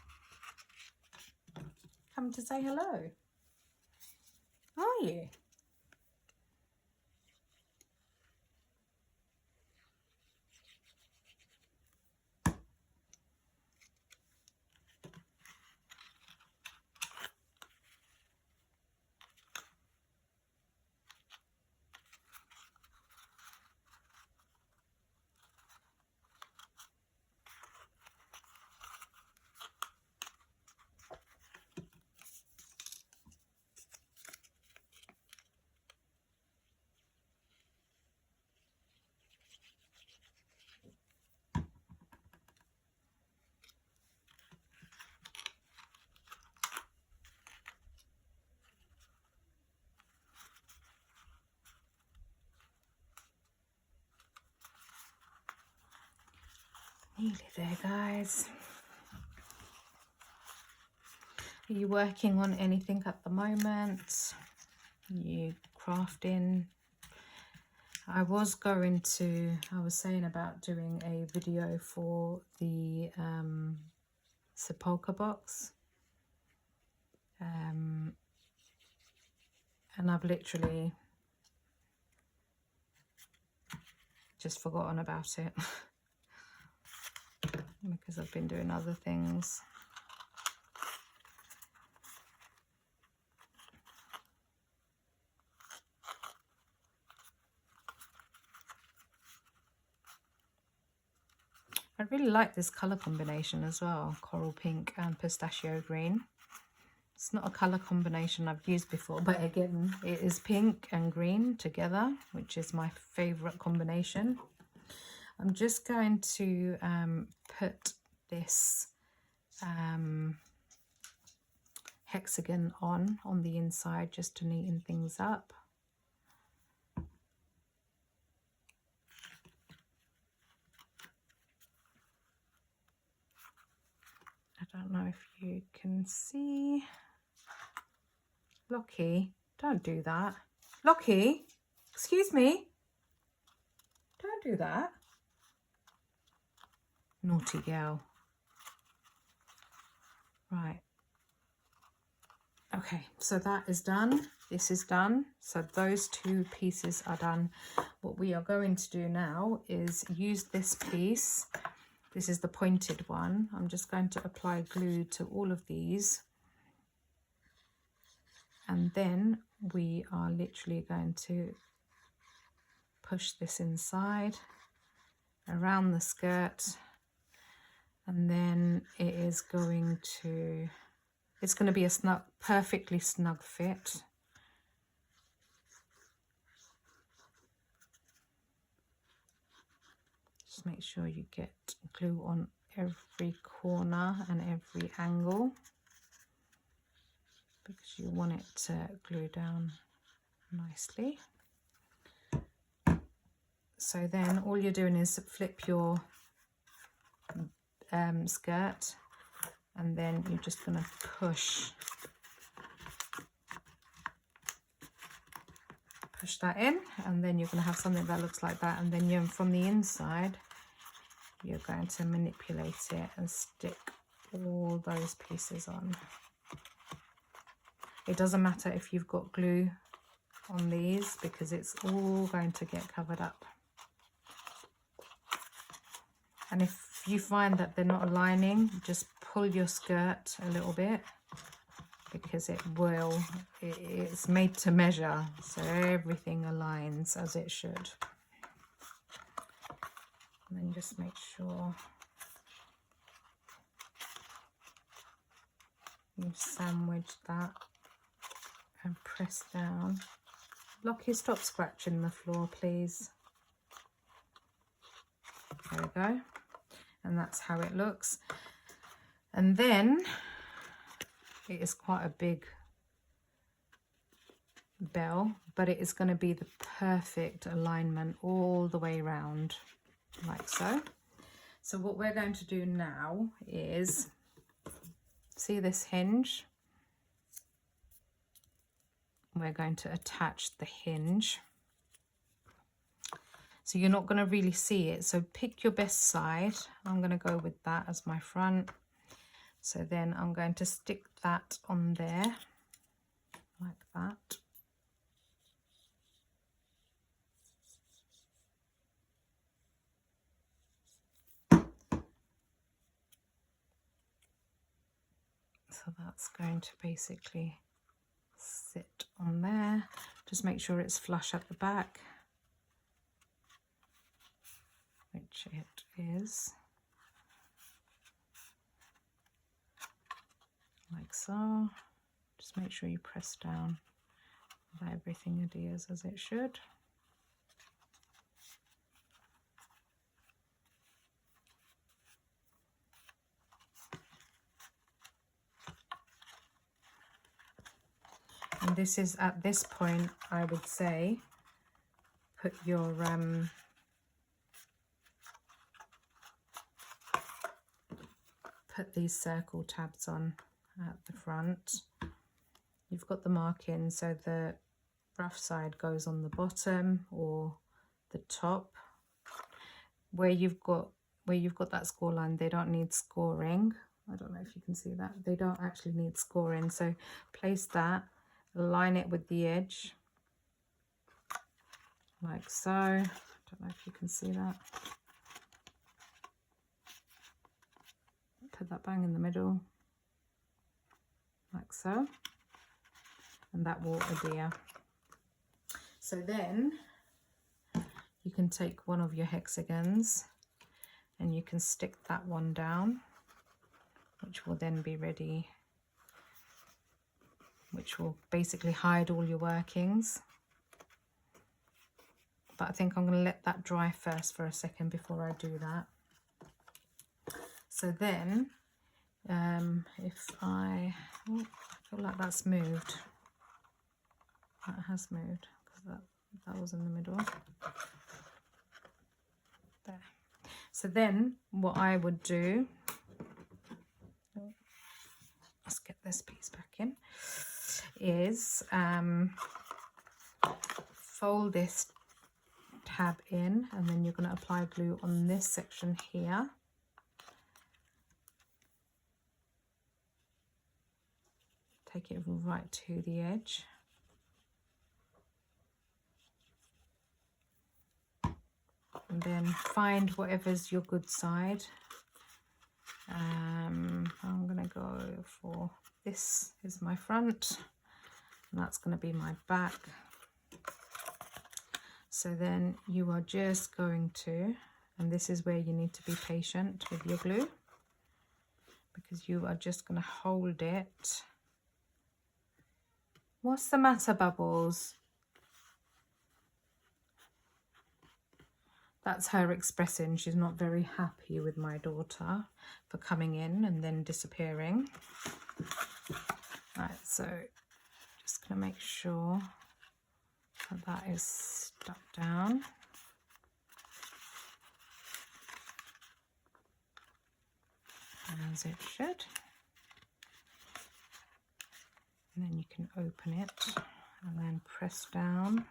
Come to say hello? Are you? Nearly there, guys. Are you working on anything at the moment? Are you crafting? I was saying about doing a video for the sepulchre box. And I've literally just forgotten about it. Because I've been doing other things. I really like this colour combination as well, coral pink and pistachio green. It's not a colour combination I've used before, but again, it is pink and green together, which is my favourite combination. I'm just going to put this hexagon on the inside just to neaten things up. I don't know if you can see. Lockie, don't do that. Lockie, excuse me. Don't do that. Naughty girl. Right. Okay, so that is done. This is done. So those two pieces are done. What we are going to do now is use this piece. This is the pointed one. I'm just going to apply glue to all of these. And then we are literally going to push this inside, around the skirt. And then it's going to be a snug, perfectly snug fit. Just make sure you get glue on every corner and every angle, because you want it to glue down nicely. So then all you're doing is flip your skirt, and then you're just going to push that in, and then you're going to have something that looks like that. And then from the inside you're going to manipulate it and stick all those pieces on. It doesn't matter if you've got glue on these, because it's all going to get covered up. And if you find that they're not aligning, just pull your skirt a little bit, because it's made to measure, so everything aligns as it should. And then just make sure you sandwich that and press down. Lockie, stop scratching the floor, please. There we go. And that's how it looks. And then it is quite a big bell, but it is going to be the perfect alignment all the way around, like so. So what we're going to do now is, see this hinge? we're going to attach the hinge. So you're not going to really see it. So pick your best side. I'm going to go with that as my front. So then I'm going to stick that on there like that. So that's going to basically sit on there. Just make sure it's flush at the back, which it is. Like so. Just make sure you press down that everything adheres as it should. And this is, at this point, I would say, put your put these circle tabs on at the front. You've got the marking, so the rough side goes on the bottom or the top. Where you've got that score line, they don't need scoring. I don't know if you can see that. They don't actually need scoring. So place that, line it with the edge, like so. I don't know if you can see that. Put that bang in the middle, like so, and that will adhere. So then you can take one of your hexagons and you can stick that one down, which will then be ready, which will basically hide all your workings. But I think I'm going to let that dry first for a second before I do that. So then, if I feel like that's moved. That has moved because that was in the middle. There. So then what I would do, let's get this piece back in, is fold this tab in, and then you're going to apply glue on this section here. Take it right to the edge. And then find whatever's your good side. I'm going to go for this is my front, and that's going to be my back. So then you are just going to, and this is where you need to be patient with your glue, because you are just going to hold it. What's the matter, Bubbles? That's her expressing she's not very happy with my daughter for coming in and then disappearing. Right, so just going to make sure that that is stuck down. As it should. And then you can open it and then press down.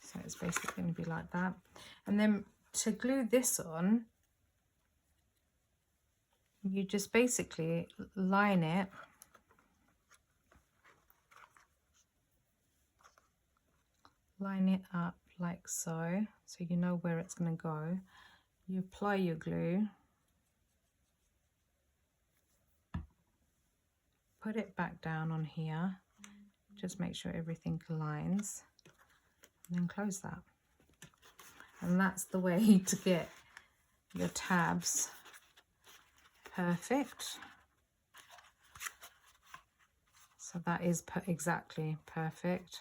So it's basically going to be like that. And then to glue this on, you just basically line it up like so, so you know where it's going to go. You apply your glue, put it back down on here, just make sure everything aligns, and then close that. And that's the way to get your tabs perfect. So that is exactly perfect.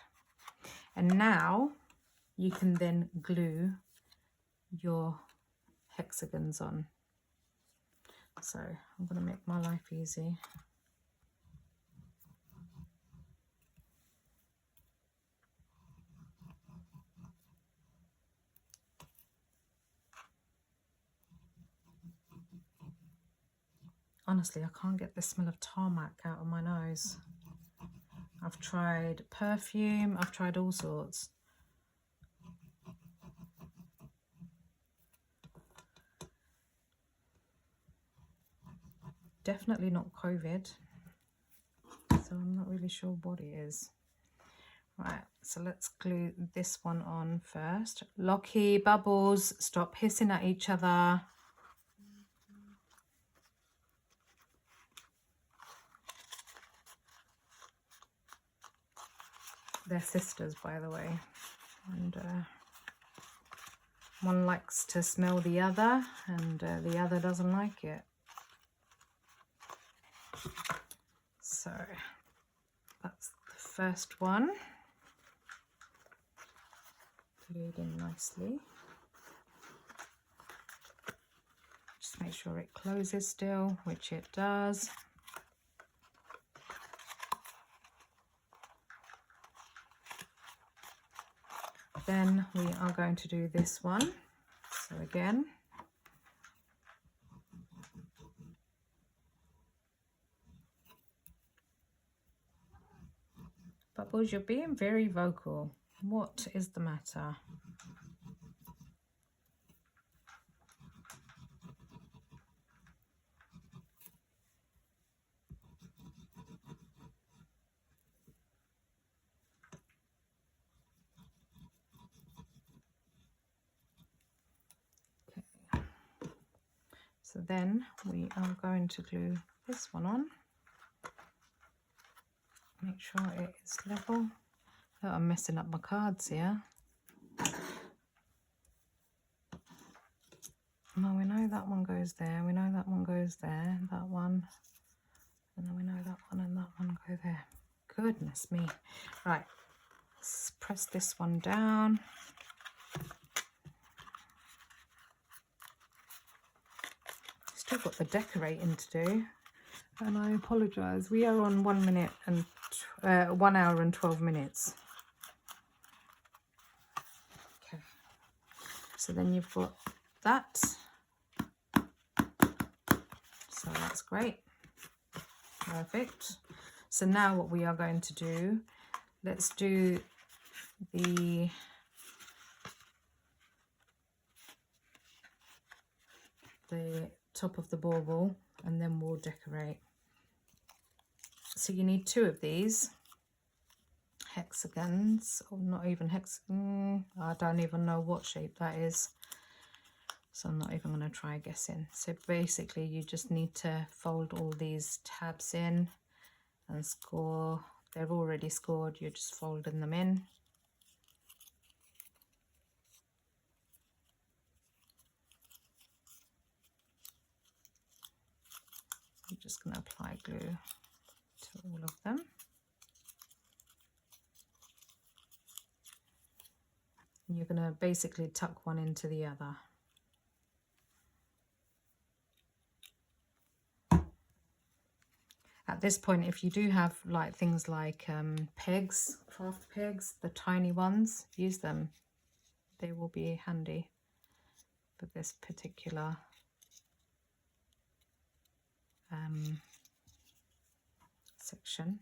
And now you can then glue your hexagons on. So I'm going to make my life easy. Honestly, I can't get the smell of tarmac out of my nose. I've tried perfume, I've tried all sorts. Definitely not COVID, so I'm not really sure what it is. Right, so let's glue this one on first. Lockie, Bubbles, stop hissing at each other. They're sisters, by the way, and one likes to smell the other, and the other doesn't like it. So that's the first one, glued in nicely. Just make sure it closes still, which it does. Then we are going to do this one. So again, Bubbles, you're being very vocal. What is the matter? Okay. So then we are going to glue this one on. Make sure it is level. Oh, I'm messing up my cards here. No, we know that one goes there. We know that one goes there. That one. And then we know that one and that one go there. Goodness me. Right. Let's press this one down. Still got the decorating to do. And I apologise. We are on 1 minute and 1 hour and 12 minutes. Okay. So then you've got that. So that's great. Perfect. So now what we are going to do, let's do the top of the bauble, and then we'll decorate. So you need 2 of these hexagons, or not even hexagon. I don't even know what shape that is, so I'm not even going to try guessing. So basically you just need to fold all these tabs in and score. They're already scored, you're just folding them in. I'm just going to apply glue to all of them. And you're going to basically tuck one into the other. At this point, if you do have like things like pegs, craft pegs, the tiny ones, use them. They will be handy for this particular section.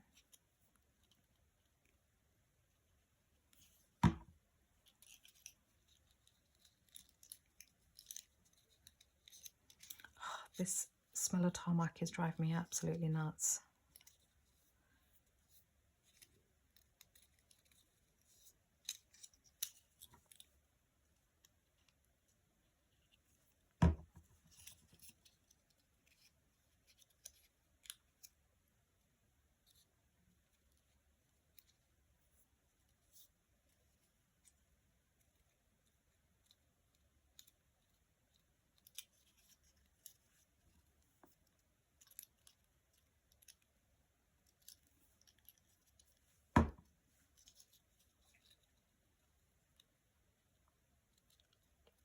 This smell of tarmac is driving me absolutely nuts.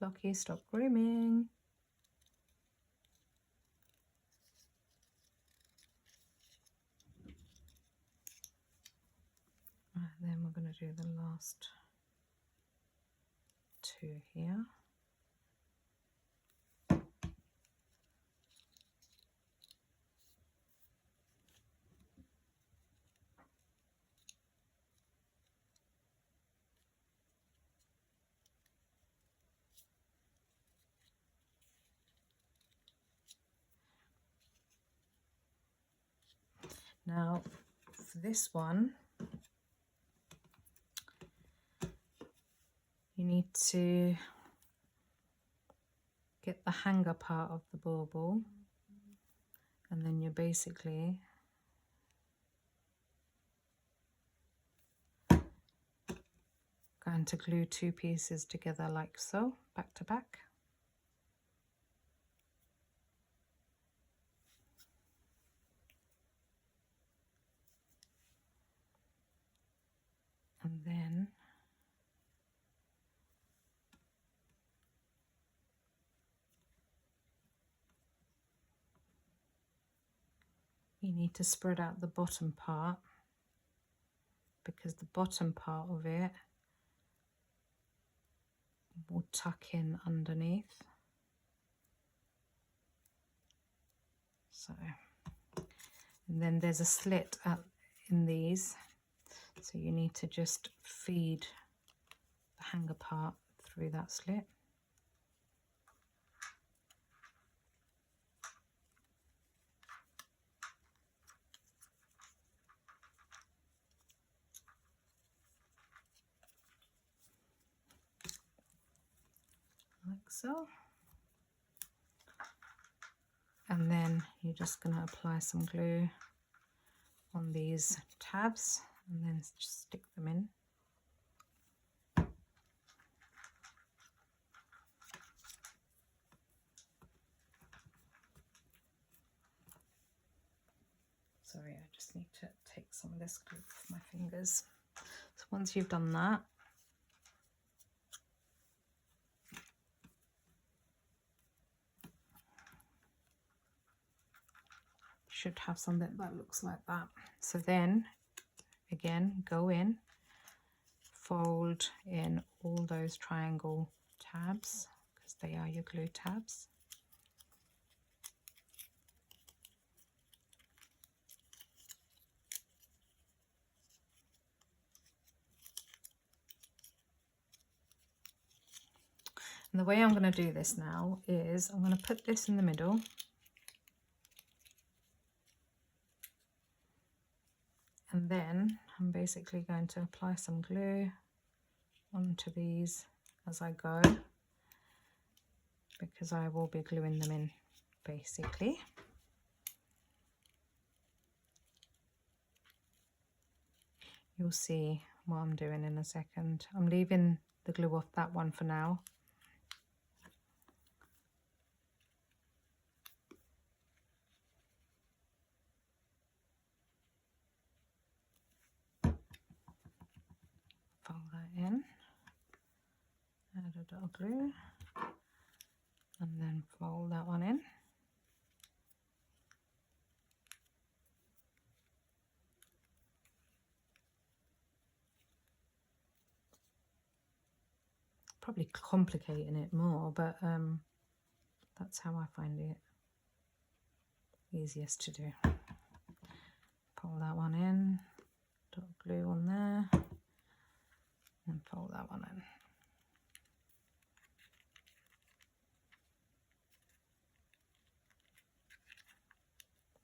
Lucky, stop grooming. And then we're going to do the last 2 here. Now for this one, you need to get the hanger part of the bauble, and then you're basically going to glue two pieces together like so, back to back. And then you need to spread out the bottom part, because the bottom part of it will tuck in underneath. So, and then there's a slit in these, so you need to just feed the hanger part through that slit. Like so. And then you're just going to apply some glue on these tabs and then just stick them in. Sorry, I just need to take some of this glue off my fingers. So once you've done that, you should have something that looks like that. So then, again, go in, fold in all those triangle tabs, because they are your glue tabs. And the way I'm going to do this now is I'm going to put this in the middle. And then I'm basically going to apply some glue onto these as I go, because I will be gluing them in basically. You'll see what I'm doing in a second. I'm leaving the glue off that one for now. Fold that in, add a dot of glue, and then fold that one in. Probably complicating it more, but that's how I find it easiest to do. Pull that one in, dot of glue on there, and fold that one in.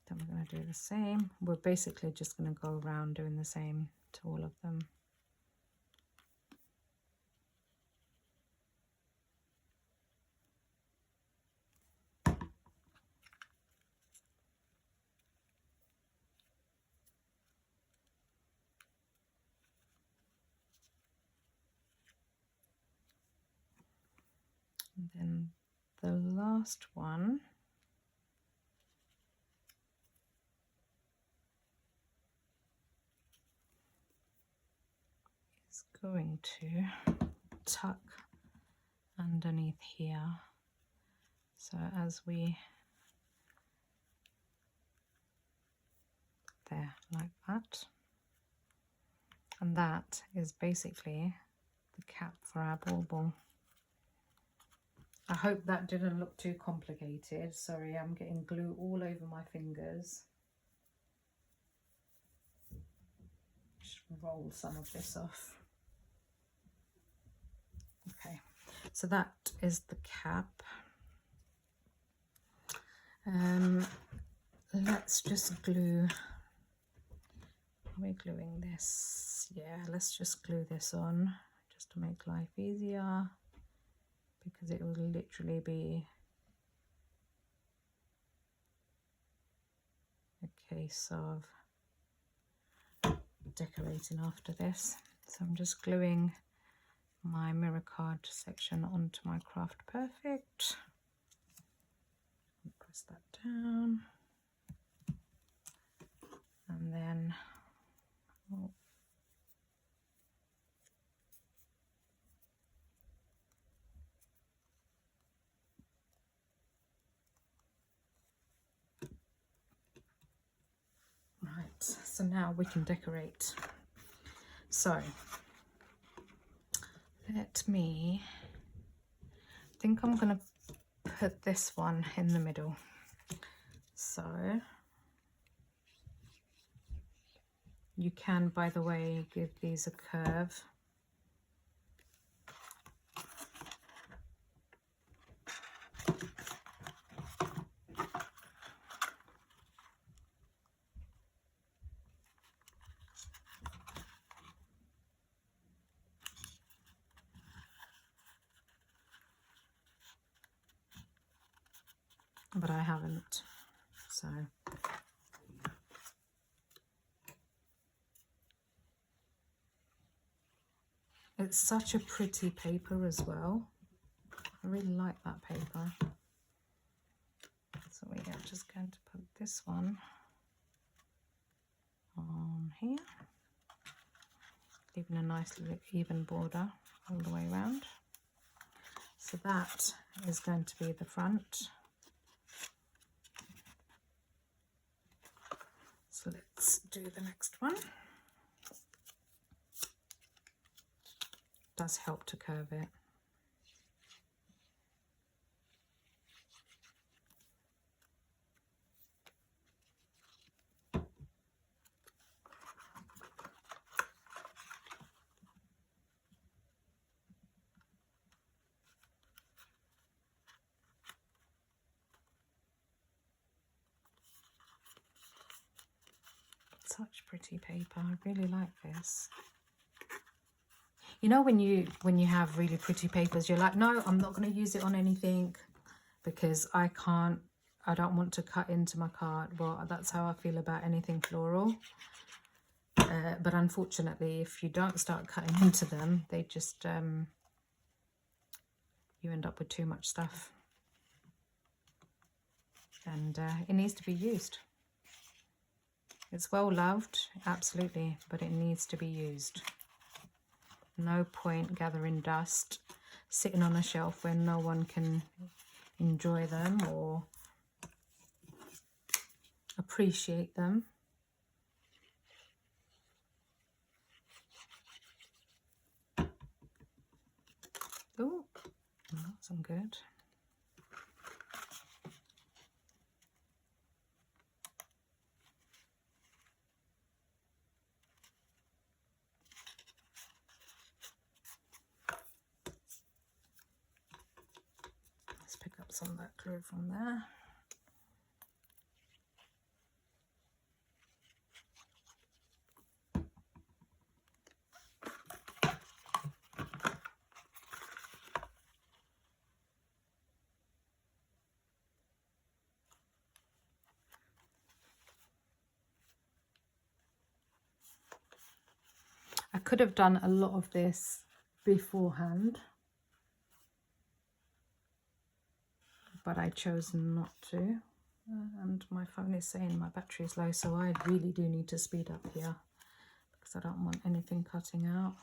Then we're going to do the same. We're basically just going to go around doing the same to all of them. And then the last one is going to tuck underneath here. So as we, there, like that. And that is basically the cap for our bauble. I hope that didn't look too complicated. Sorry, I'm getting glue all over my fingers. Just roll some of this off. Okay, so that is the cap. Let's just glue we gluing this? Yeah, let's just glue this on just to make life easier, because it will literally be a case of decorating after this. So I'm just gluing my mirror card section onto my Craft Perfect. Press that down, and then right, so now we can decorate. So let me, I think I'm going to put this one in the middle. So you can, by the way, give these a curve. But I haven't, so it's such a pretty paper as well. I really like that paper. So we are just going to put this one on here, leaving a nice little even border all the way around. So that is going to be the front. So let's do the next one. Does help to curve it. Such pretty paper. I really like this. You know, when you have really pretty papers, you're like, no, I'm not going to use it on anything because I don't want to cut into my card. Well, that's how I feel about anything floral. But unfortunately, if you don't start cutting into them, they just, you end up with too much stuff. And it needs to be used. It's well loved, absolutely, but it needs to be used. No point gathering dust, sitting on a shelf where no one can enjoy them or appreciate them. Oh, that's some good. Let's pick up some of that glue from there. I could have done a lot of this beforehand, but I chose not to. And my phone is saying my battery is low, so I really do need to speed up here because I don't want anything cutting out.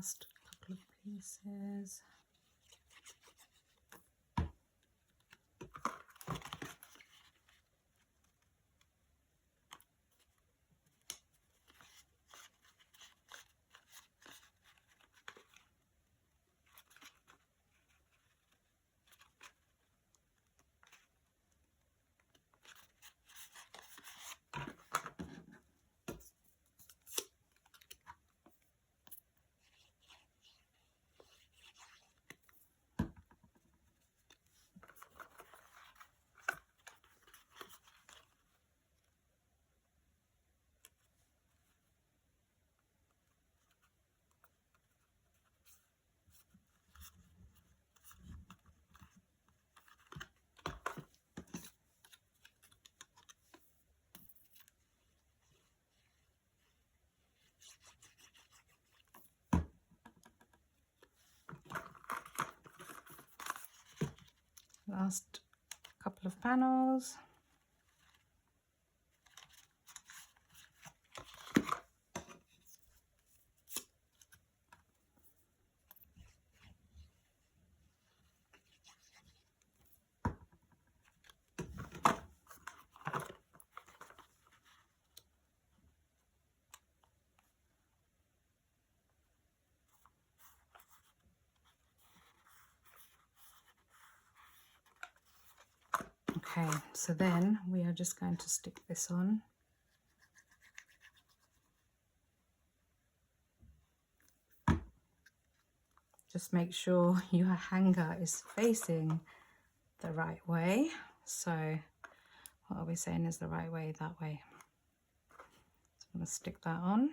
last couple of pieces. Last couple of panels. Okay, so then we are just going to stick this on. Just make sure your hanger is facing the right way. So what are we saying is the right way? That way. So I'm going to stick that on.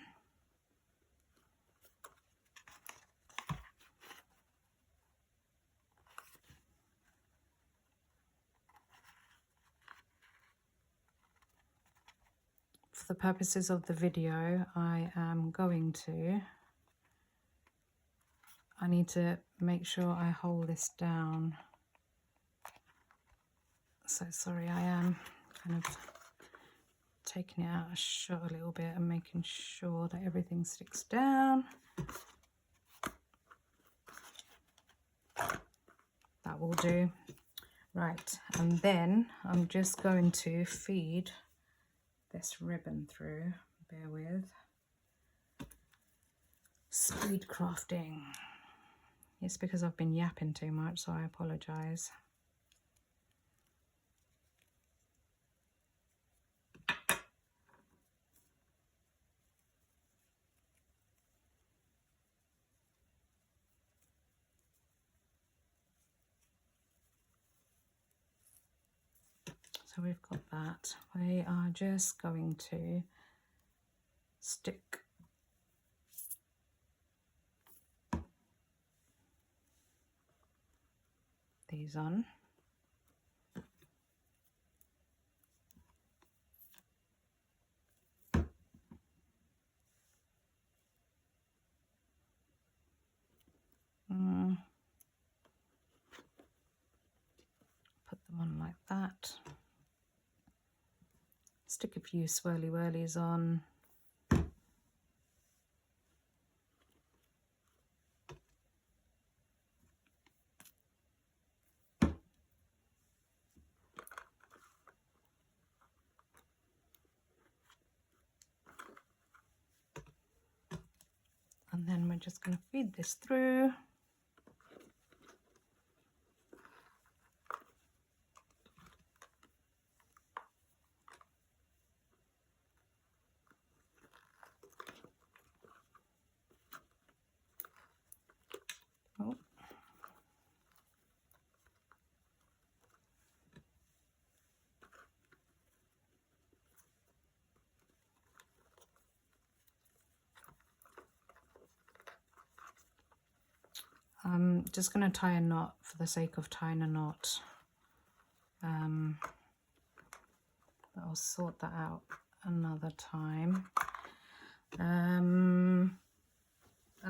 For the purposes of the video, I need to make sure I hold this down. So sorry, I am kind of taking it out of shot a little bit and making sure that everything sticks down. That will do. Right, and then I'm just going to feed this ribbon through. Bear with. Speed crafting. It's because I've been yapping too much, so I apologise. So we've got that. We are just going to stick these on. Put them on like that. Stick a few swirly whirlies on. And then we're just going to feed this through. Oh. I'm just going to tie a knot for the sake of tying a knot. But I'll sort that out another time. And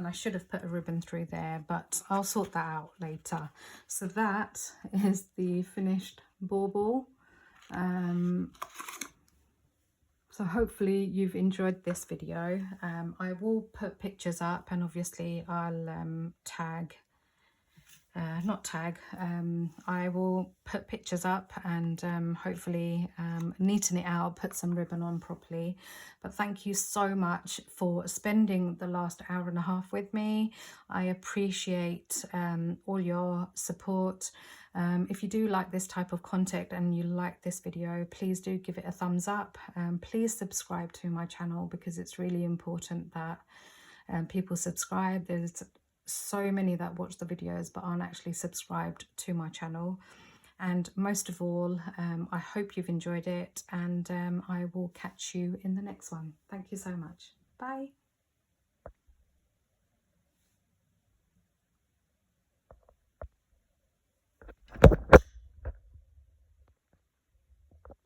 I should have put a ribbon through there, but I'll sort that out later. So that is the finished bauble. So hopefully you've enjoyed this video. I will put pictures up, and obviously I'll I will put pictures up and hopefully neaten it out, put some ribbon on properly. But thank you so much for spending the last hour and a half with me. I appreciate all your support. If you do like this type of content and you like this video, please do give it a thumbs up. Please subscribe to my channel, because it's really important that people subscribe. There's so many that watch the videos but aren't actually subscribed to my channel. And most of all, I hope you've enjoyed it, and I will catch you in the next one. Thank you so much. Bye.